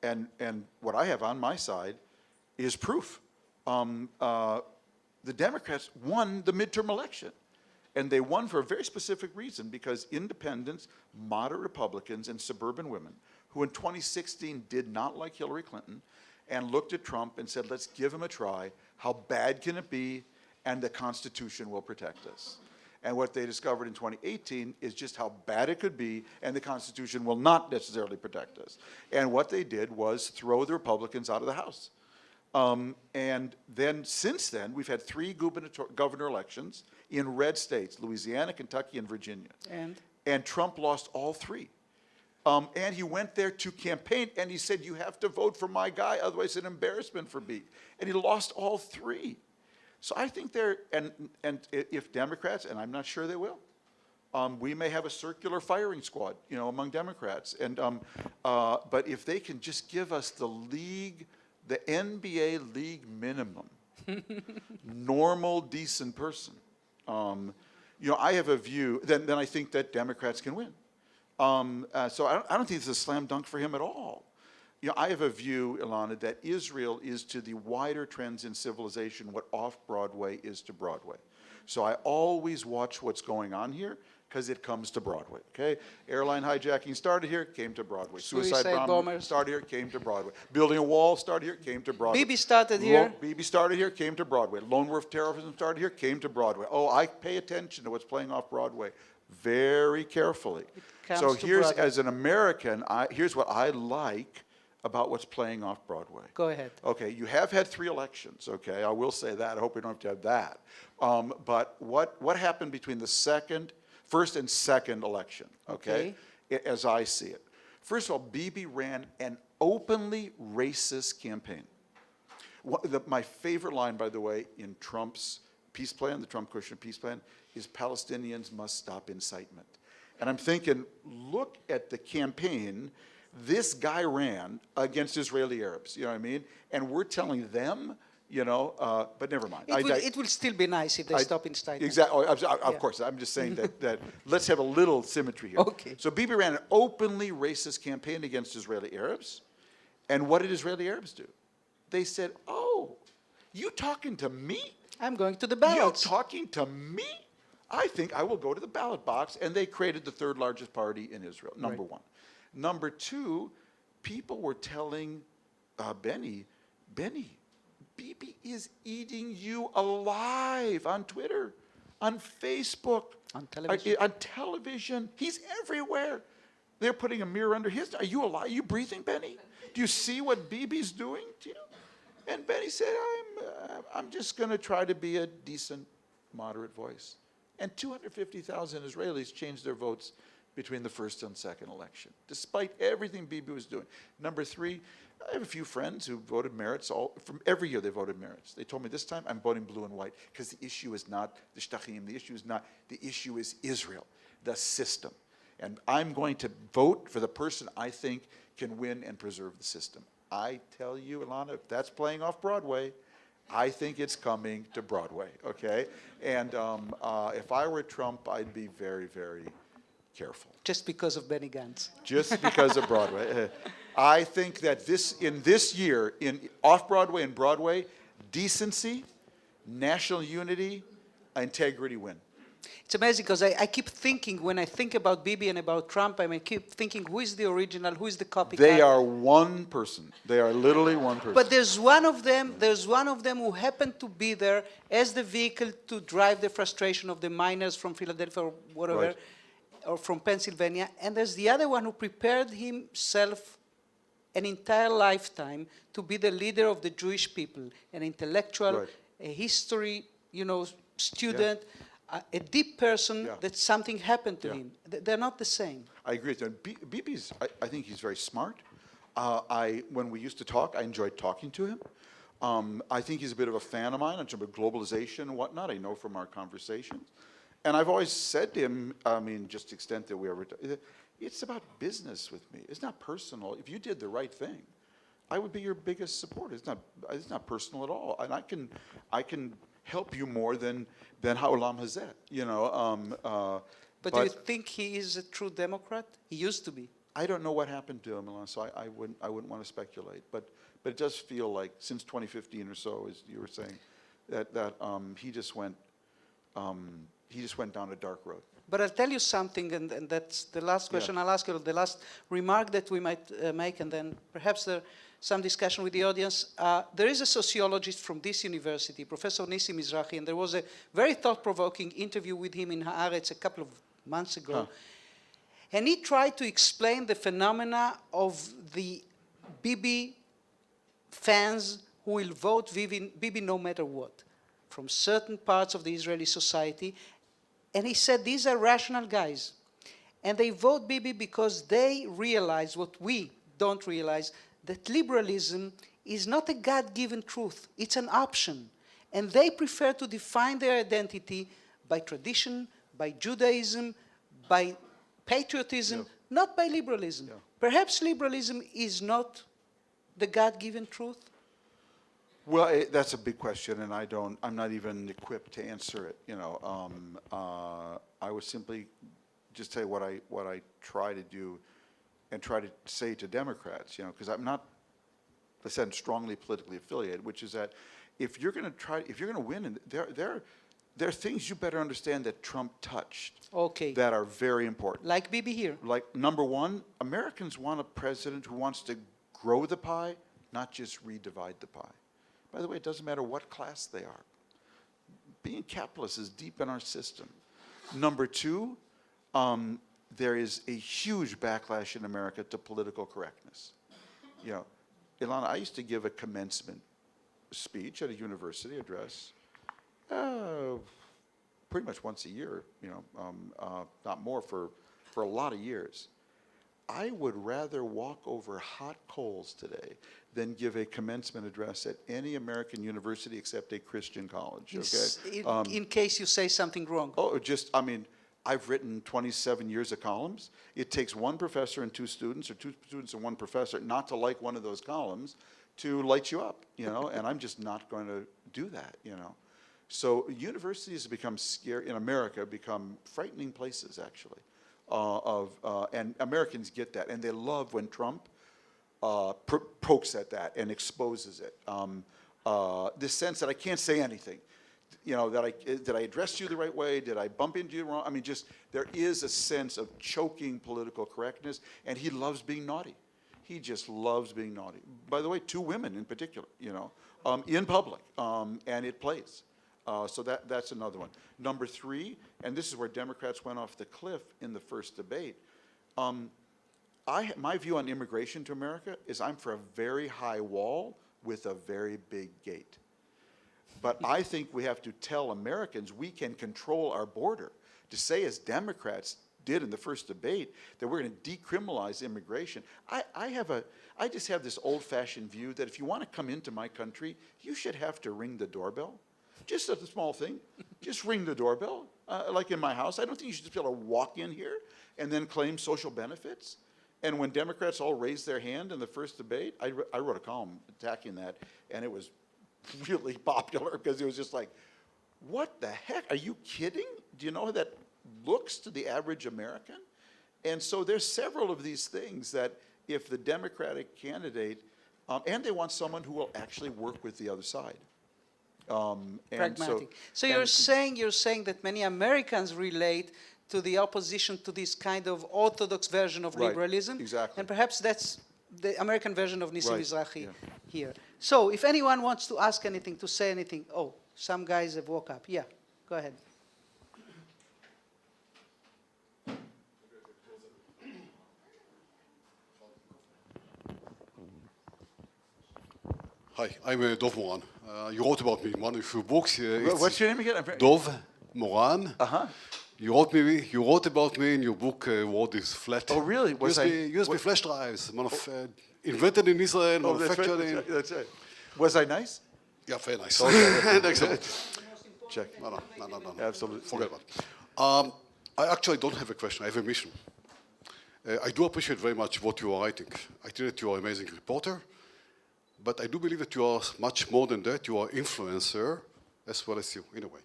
And what I have on my side is proof. The Democrats won the midterm election. And they won for a very specific reason, because independents, moderate Republicans, and suburban women, who in 2016 did not like Hillary Clinton, and looked at Trump and said, let's give him a try. How bad can it be? And the Constitution will protect us. And what they discovered in 2018 is just how bad it could be, and the Constitution will not necessarily protect us. And what they did was throw the Republicans out of the House. And then, since then, we've had 3 governor elections in red states, Louisiana, Kentucky, and Virginia. And Trump lost all 3. And he went there to campaign, and he said, you have to vote for my guy, otherwise it's an embarrassment for me. And he lost all 3. So I think and if Democrats, and I'm not sure they will, we may have a circular firing squad, among Democrats. And but if they can just give us the NBA league minimum, normal, decent person, I have a view, then I think that Democrats can win. So I don't think it's a slam dunk for him at all. I have a view, Ilana, that Israel is to the wider trends in civilization what off-Broadway is to Broadway. So I always watch what's going on here, because it comes to Broadway, okay? Airline hijacking started here, came to Broadway. Suicide bombers started here, came to Broadway. Building a wall started here, came to Broadway. Bibi started here. Bibi started here, came to Broadway. Lone Wolf terrorism started here, came to Broadway. Oh, I pay attention to what's playing off Broadway very carefully. So here's, as an American, here's what I like about what's playing off Broadway. Go ahead. Okay, you have had 3 elections, okay? I will say that. I hope we don't have to have that. But what happened between the first and second election, okay? As I see it. First of all, Bibi ran an openly racist campaign. My favorite line, by the way, in Trump's peace plan, the Trump-Kushner peace plan, is Palestinians must stop incitement. And I'm thinking, look at the campaign this guy ran against Israeli Arabs, you know what I mean? And we're telling them, but never mind. It will still be nice if they stop incitement. Exactly. Of course. I'm just saying that let's have a little symmetry here. Okay. So Bibi ran an openly racist campaign against Israeli Arabs. And what did Israeli Arabs do? They said, oh, You talking to me? I'm going to the You ballots. talking to me? I think I will go to the ballot box. And they created the third largest party in Israel, number one. Number two, people were telling Benny, Bibi is eating you alive on Twitter, on Facebook, On television. on television. He's everywhere. They're putting a mirror under his. Are you alive? Are you breathing, Benny? Do you see what Bibi's doing to you? And Benny said, I'm just going to try to be a decent, moderate voice. And 250,000 Israelis changed their votes between the first and second election, despite everything Bibi was doing. Number three, I have a few friends who voted merits. From every year they voted merits. They told me this time I'm voting blue and white because the issue is not the shtachim. The issue is Israel, the system. And I'm going to vote for the person I think can win and preserve the system. I tell you, Ilana, if that's playing off Broadway, I think it's coming to Broadway, okay? And if I were Trump, I'd be very, very careful. Just because of Benny Gantz. Just because of Broadway. I think that in this year, in off-Broadway and Broadway, decency, national unity, integrity win. It's amazing because I keep thinking, when I think about Bibi and about Trump, I keep thinking, who is the original, who is the copycat? They are one person. They are literally one person. But there's one of them who happened to be there as the vehicle to drive the frustration of the miners from Philadelphia or whatever, Right. or from Pennsylvania. And there's the other one who prepared himself an entire lifetime to be the leader of the Jewish people, an intellectual, Right. a history, student, a deep person Yeah. that something happened to Yeah. him. They're not the same. I agree with you. Bibi's, I think he's very smart. When we used to talk, I enjoyed talking to him. I think he's a bit of a fan of mine in terms of globalization and whatnot. I know from our conversations. And I've always said to him, just to the extent that we ever, it's about business with me. It's not personal. If you did the right thing, I would be your biggest supporter. It's not personal at all. And I can help you more than Ha'olam Hazeh, But do you think he is a true Democrat? He used to be. I don't know what happened to him, Ilan, so I wouldn't want to speculate. But it does feel like since 2015 or so, as you were saying, that he just went down a dark road. But I'll tell you something, and that's the last question Yeah. I'll ask you, the last remark that we might make, and then perhaps there some discussion with the audience. There is a sociologist from this university, Professor Nissi Mizrahi, and there was a very thought-provoking interview with him in Haaretz a couple of months ago. Huh. And he tried to explain the phenomena of the Bibi fans who will vote Bibi no matter what, from certain parts of the Israeli society. And he said these are rational guys. And they vote Bibi because they realize what we don't realize, that liberalism is not a God-given truth. It's an option. And they prefer to define their identity by tradition, by Judaism, by patriotism, Yeah. not by liberalism. Yeah. Perhaps liberalism is not the God-given truth. Well, that's a big question, and I'm not even equipped to answer it. I would simply just tell you what I try to do, and try to say to Democrats, because I'm not, I said, strongly politically affiliated, which is that if you're going to win, and there are things you better understand that Trump touched. Okay. That are very important. Like Bibi here. Like, number one, Americans want a president who wants to grow the pie, not just redivide the pie. By the way, it doesn't matter what class they are. Being capitalist is deep in our system. Number two, there is a huge backlash in America to political correctness. Ilana, I used to give a commencement speech at a university address, pretty much once a year, not more for a lot of years. I would rather walk over hot coals today than give a commencement address at any American university except a Christian college, okay? In case you say something wrong. I've written 27 years of columns. It takes one professor and two students, or two students and one professor, not to like one of those columns to light you up, and I'm just not going to do that, So universities have become scary, in America, become frightening places, actually. And Americans get that, and they love when Trump pokes at that and exposes it. this sense that I can't say anything. Did I address you the right way? Did I bump into you wrong? I mean, just there is a sense of choking political correctness, and he loves being naughty. He just loves being naughty. By the way, 2 women in particular, in public, and it plays. So that's another one. Number 3, and this is where Democrats went off the cliff in the first debate. My view on immigration to America is I'm for a very high wall with a very big gate. But I think we have to tell Americans we can control our border. To say, as Democrats did in the first debate, that we're going to decriminalize immigration. I just have this old-fashioned view that if you want to come into my country, you should have to ring the doorbell. Just a small thing. Just ring the doorbell, like in my house. I don't think you should just be able to walk in here and then claim social benefits. And when Democrats all raised their hand in the first debate, I wrote a column attacking that, and it was really popular because it was just like, what the heck? Are you kidding? Do you know how that looks to the average American? And so there's several of these things that if the Democratic candidate, and they want someone who will actually work with the other side. Pragmatic. So you're saying that many Americans relate to the opposition to this kind of orthodox version of Right, liberalism. exactly. And perhaps that's the American version of Nissim Right, Mizrahi yeah. here. So if anyone wants to ask anything, to say anything, oh, some guys have woke up. Yeah, go ahead. Hi, I'm Dov Moran. You wrote about me in one of your books. What's your name again? Dov Moran. Uh-huh. You wrote about me in your book, World is Flat. Oh, really? USB flash drives, invented in Israel, Oh, that's manufactured right, in... that's right. Was I nice? Yeah, very nice. Okay. Excellent. Check. No. Absolutely. Forget about it. I actually don't have a question, I have a mission. I do appreciate very much what you are writing. I think that you are an amazing reporter, but I do believe that you are much more than that. You are an influencer as well as you, in a way.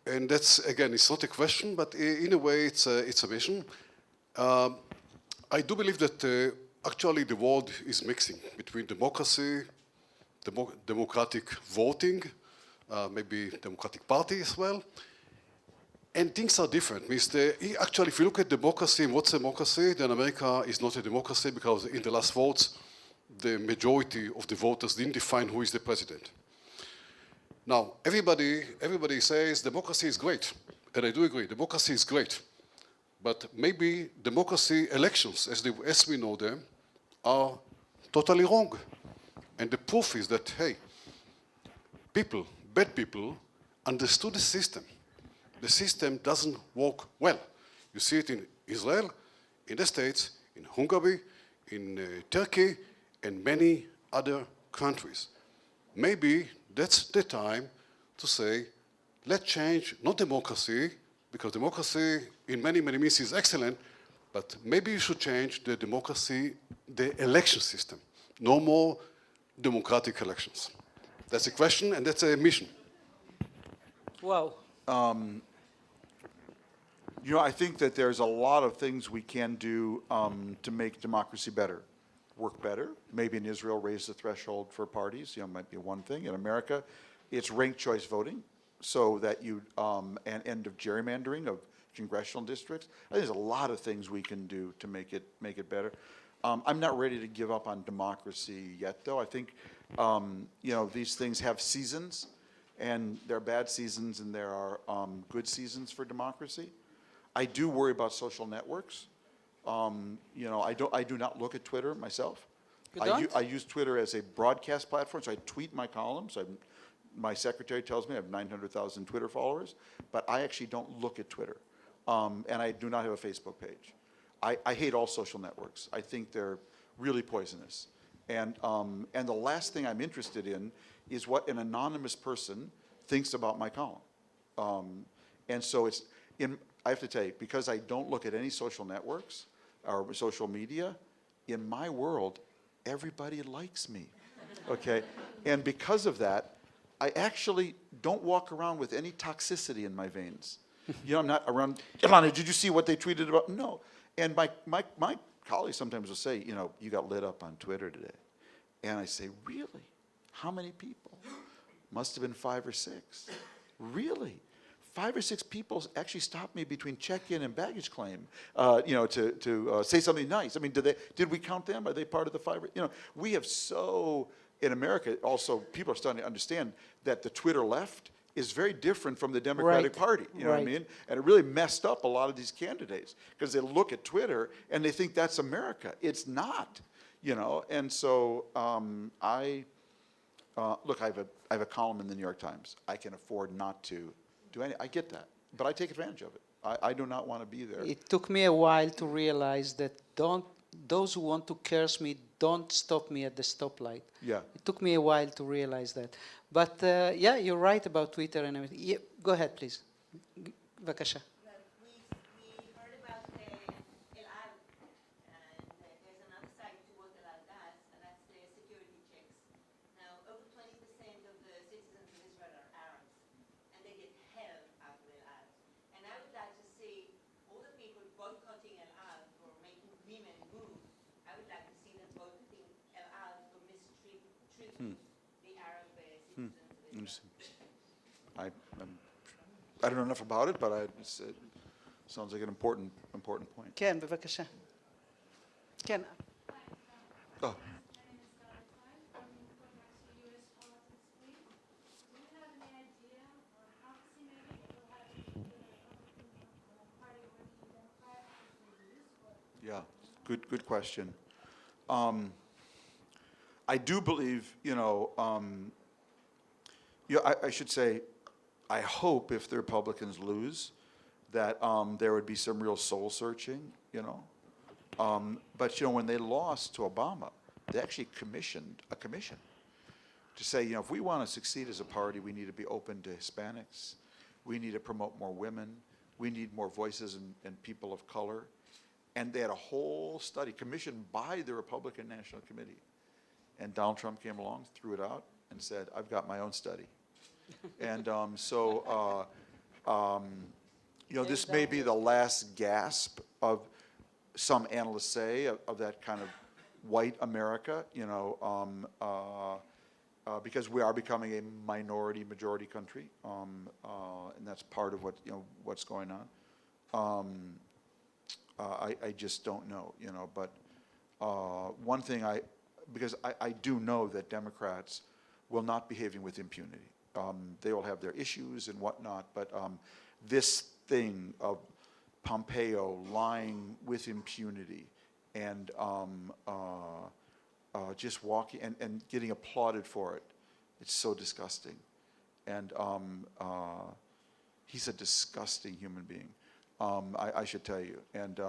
And that's, again, it's not a question, but in a way it's a mission. I do believe that actually the world is mixing between democracy, democratic voting, maybe Democratic Party as well, and things are different. Actually, if you look at democracy and what's democracy, then America is not a democracy because in the last votes, the majority of the voters didn't define who is the president. Now, everybody says democracy is great, and I do agree, democracy is great. But maybe democracy elections, as we know them, are totally wrong. And the proof is that, hey, bad people, understood the system. The system doesn't work well. You see it in Israel, in the States, in Hungary, in Turkey, and many other countries. Maybe that's the time to say, let's change, not democracy, because democracy in many means is excellent, but maybe you should change the democracy, the election system. No more democratic elections. That's a question and that's a mission. Wow. I think that there's a lot of things we can do to make democracy better, work better. Maybe in Israel, raise the threshold for parties, might be one thing. In America, it's ranked choice voting, so that and end of gerrymandering of congressional districts. I think there's a lot of things we can do to make it better. I'm not ready to give up on democracy yet, though. I think, these things have seasons, and there are bad seasons and there are good seasons for democracy. I do worry about social networks. I do not look at Twitter myself. I use Twitter as a broadcast platform, so I tweet my columns. My secretary tells me I have 900,000 Twitter followers, but I actually don't look at Twitter. And I do not have a Facebook page. I hate all social networks. I think they're really poisonous. And the last thing I'm interested in is what an anonymous person thinks about my column. And so I have to tell you, because I don't look at any social networks or social media, in my world, everybody likes me, okay? And because of that, I actually don't walk around with any toxicity in my veins. I'm not around, Ilana, did you see what they tweeted about? No. And my colleagues sometimes will say, you got lit up on Twitter today. And I say, really? How many people? Must have been 5 or 6. Really? 5 or 6 people actually stopped me between check-in and baggage claim, to say something nice. I mean, did we count them? Are they part of the 5? We have in America also, people are starting to understand that the Twitter left is very different from the Democratic Party. You know what I mean? And it really messed up a lot of these candidates because they look at Twitter and they think that's America. It's not, And so look, I have a column in the New York Times. I can afford not to do any. I get that, but I take advantage of it. I do not want to be there. It took me a while to realize that those who want to curse me, don't stop me at the stoplight. Yeah. It took me a while to realize that. But yeah, you're right about Twitter and everything. Yeah, go ahead, please. בבקשה. We heard about El Al, and there's another side to what El Al does, and that's the security checks. Now, over 20% of the citizens of Israel are Arabs, and they get hell out of El Al. And I would like to see all the people boycotting El Al for making women move. I would like to see them boycotting El Al for mistreating the Arab citizens of Israel. I don't know enough about it, but it sounds like an important point. כן, בבקשה. כן. Oh. Yeah, good question. I do believe, I should say, I hope if the Republicans lose, that there would be some real soul searching, But when they lost to Obama, they actually commissioned a commission to say, if we want to succeed as a party, we need to be open to Hispanics, we need to promote more women, we need more voices and people of color. And they had a whole study commissioned by the Republican National Committee. And Donald Trump came along, threw it out, and said, I've got my own study. And this may be the last gasp of some analysts say of that kind of white America, because we are becoming a minority majority country, and that's part of what's going on. I just don't know, but one thing because I do know that Democrats will not be behaving with impunity. They will have their issues and whatnot, but this thing of Pompeo lying with impunity and just walking and getting applauded for it, it's so disgusting. And he's a disgusting human being. I should tell you. And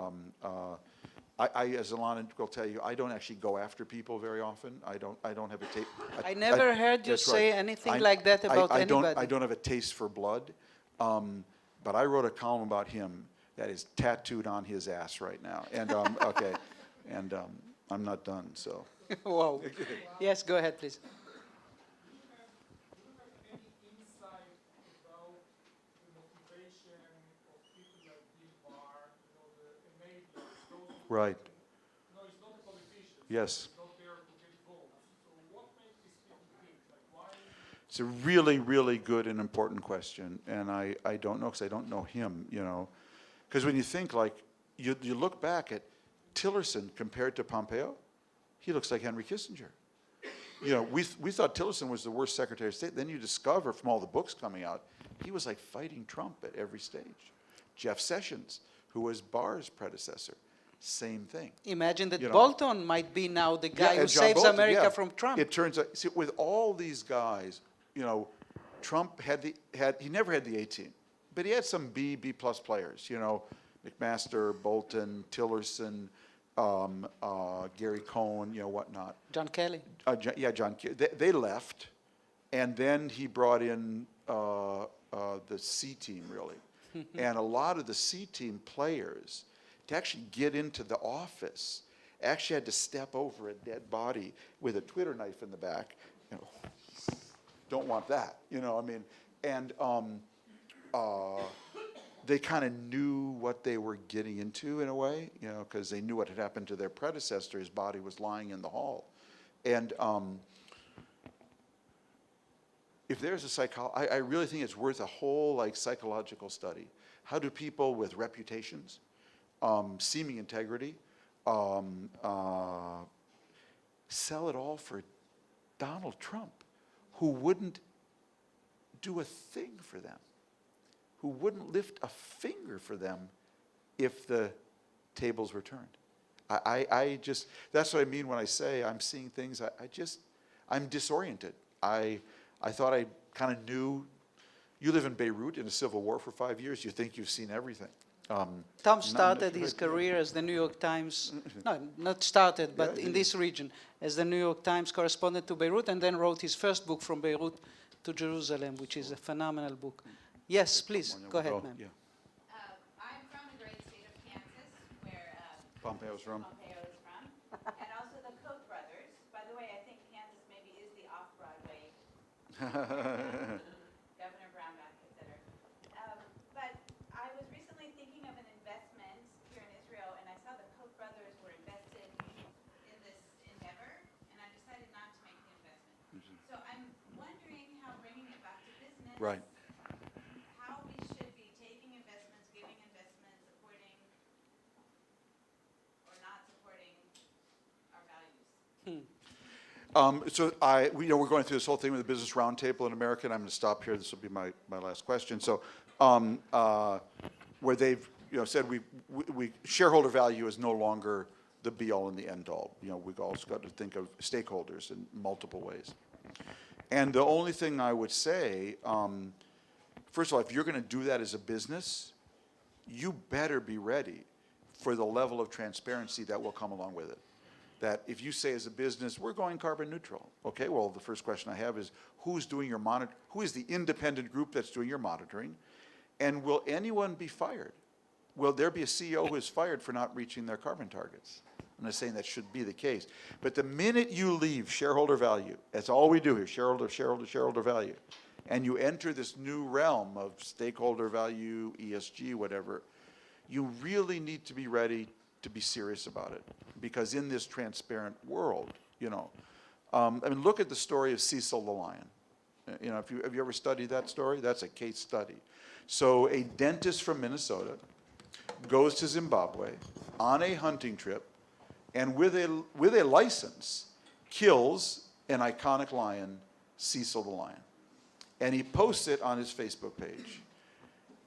I, as Alana will tell you, I don't actually go after people very often. I don't have a taste. I never heard you say anything like that about anybody. I don't have a taste for blood. But I wrote a column about him that is tattooed on his ass right now. And okay, and I'm not done. So. Wow. Yes, go ahead, please. Right. No, he's not a politician. Yes. He's not there to get votes. So what makes these people think? Why? It's a really, really good and important question, and I don't know because I don't know him, Because when you think you look back at Tillerson compared to Pompeo, he looks like Henry Kissinger. We thought Tillerson was the worst Secretary of State. Then you discover from all the books coming out, he was like fighting Trump at every stage. Jeff Sessions, who was Barr's predecessor. Same thing. Imagine that Bolton might be now the guy who saves Bolton, America from Trump. It turns out, with all these guys, Trump he never had the A team, but he had some B+ players. McMaster, Bolton, Tillerson, Gary Cohn, whatnot. John Kelly. John Kelly. They left, and then he brought in the C team really, and a lot of the C team players, to actually get into the office, actually had to step over a dead body with a Twitter knife in the back. Don't want that, And they kind of knew what they were getting into in a way, because they knew what had happened to their predecessor. His body was lying in the hall. And if there's a I really think it's worth a whole like psychological study. How do people with reputations, seeming integrity, sell it all for Donald Trump, who wouldn't do a thing for them, who wouldn't lift a finger for them if the tables were turned? I just, that's what I mean when I say I'm seeing things, I'm disoriented. I thought I kind of knew. You live in Beirut in a civil war for 5 years, you think you've seen everything. Tom started his career as the New York Times, no, not started, but in this region, as the New York Times correspondent to Beirut, and then wrote his first book, From Beirut to Jerusalem, which is a phenomenal book. Yes, please, go ahead, ma'am. Yeah. I'm from the great state of Kansas, where Pompeo's from. Pompeo is from, and also the Koch brothers. By the way, I think Kansas maybe is the off-Broadway Governor Brownback, etc. But I was recently thinking of an investment here in Israel, and I saw the Koch brothers were invested in this endeavor, and I decided not to make the investment. So I'm wondering how bringing it back to business. Right. How we should be taking investments, giving investments, supporting or not supporting our values. So we're going through this whole thing with the Business Roundtable in America, and I'm going to stop here. This will be my last question. So, where they've said we shareholder value is no longer the be all and the end all. We've also got to think of stakeholders in multiple ways. And the only thing I would say, first of all, if you're going to do that as a business, you better be ready for the level of transparency that will come along with it. That if you say as a business, we're going carbon neutral, okay, well, the first question I have is, who's doing your who is the independent group that's doing your monitoring? And will anyone be fired? Will there be a CEO who is fired for not reaching their carbon targets? I'm not saying that should be the case. But the minute you leave shareholder value, that's all we do here, shareholder value, and you enter this new realm of stakeholder value, ESG, whatever, you really need to be ready to be serious about it. Because in this transparent world, look at the story of Cecil the lion. Have you ever studied that story? That's a case study. So a dentist from Minnesota goes to Zimbabwe on a hunting trip, and with a license, kills an iconic lion, Cecil the lion. And he posts it on his Facebook page.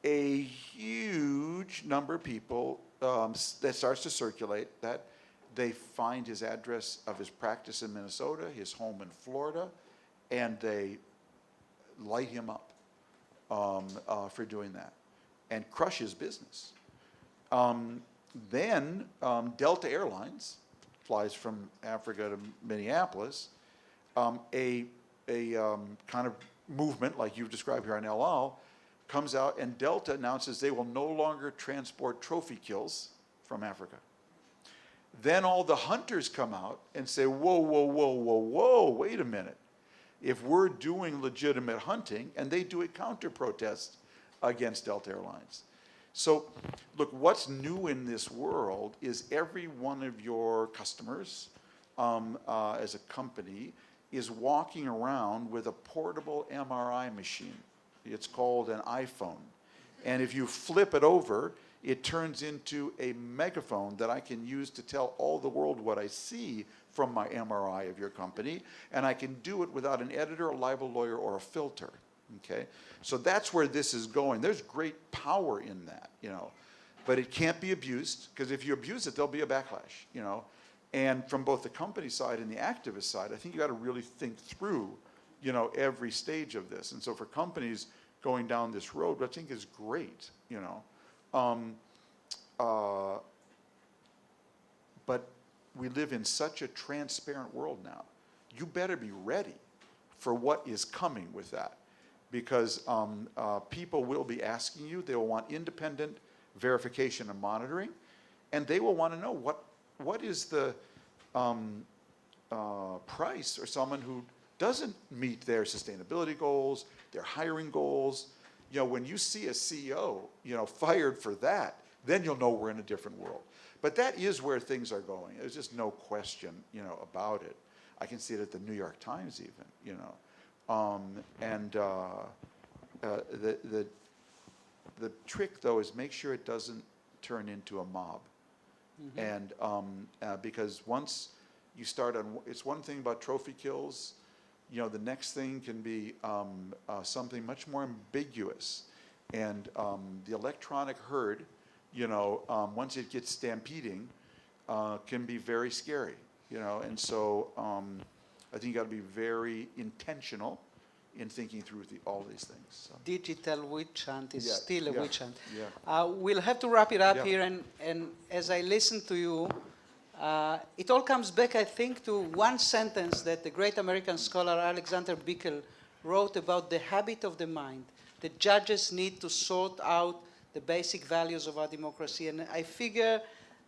A huge number of people, that starts to circulate, that they find his address of his practice in Minnesota, his home in Florida, and they light him up for doing that and crush his business. Then Delta Airlines flies from Africa to Minneapolis, a kind of movement like you've described here on El Al comes out, and Delta announces they will no longer transport trophy kills from Africa. Then all the hunters come out and say, whoa, wait a minute. If we're doing legitimate hunting, and they do a counter-protest against Delta Airlines. So, look, what's new in this world is every one of your customers as a company is walking around with a portable MRI machine. It's called an iPhone. And if you flip it over, it turns into a megaphone that I can use to tell all the world what I see from my MRI of your company. And I can do it without an editor, a libel lawyer, or a filter. Okay? So that's where this is going. There's great power in that, But it can't be abused, because if you abuse it, there'll be a backlash, And from both the company side and the activist side, I think you got to really think through, every stage of this. And so for companies going down this road, I think is great, But we live in such a transparent world now. You better be ready for what is coming with that. Because people will be asking you, they will want independent verification and monitoring, and they will want to know what is the price for someone who doesn't meet their sustainability goals, their hiring goals. When you see a CEO, fired for that, then you'll know we're in a different world. But that is where things are going. There's just no question, about it. I can see it at the New York Times even, The trick, though, is make sure it doesn't turn into a mob. And because once you start on, it's one thing about trophy kills, you know, the next thing can be something much more ambiguous. And the electronic herd, you know, once it gets stampeding, can be very scary, you know. And so I think you got to be very intentional in thinking through all these things. So. Digital witch hunt is Yeah, still a yeah, witch hunt. yeah. We'll have to wrap it up Yeah. here, and as I listen to you, it all comes back, I think, to one sentence that the great American scholar Alexander Bickel wrote about the habit of the mind. The judges need to sort out the basic values of our democracy, and I figure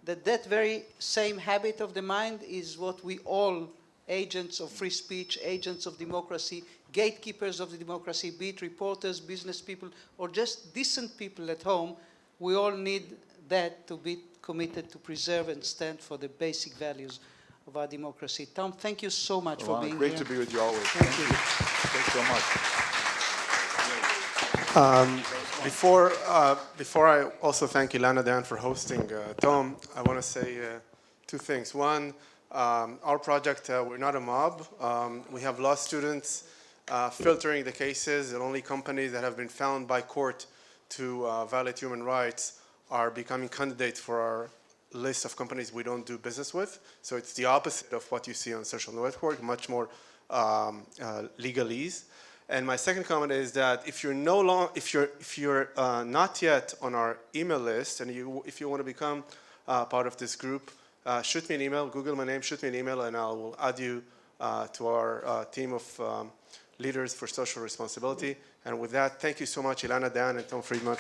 that that very same habit of the mind is what we all, agents of free speech, agents of democracy, gatekeepers of the democracy, be it reporters, business people, or just decent people at home, we all need that to be committed to preserve and stand for the basic values of our democracy. Tom, thank you so much for being great here. to be with you always. Thank you. Thanks so much. Before I also thank Ilana Dan for hosting Tom, I want to say two things. One, our project, we're not a mob. We have law students filtering the cases, and only companies that have been found by court to violate human rights are becoming candidates for our list of companies we don't do business with. So it's the opposite of what you see on social network, much more legalese. And my second comment is that if you're not yet on our email list, and if you want to become part of this group, shoot me an email. Google my name, shoot me an email, and I will add you to our team of leaders for social responsibility. And with that, thank you so much, Ilana Dan and Tom Friedman.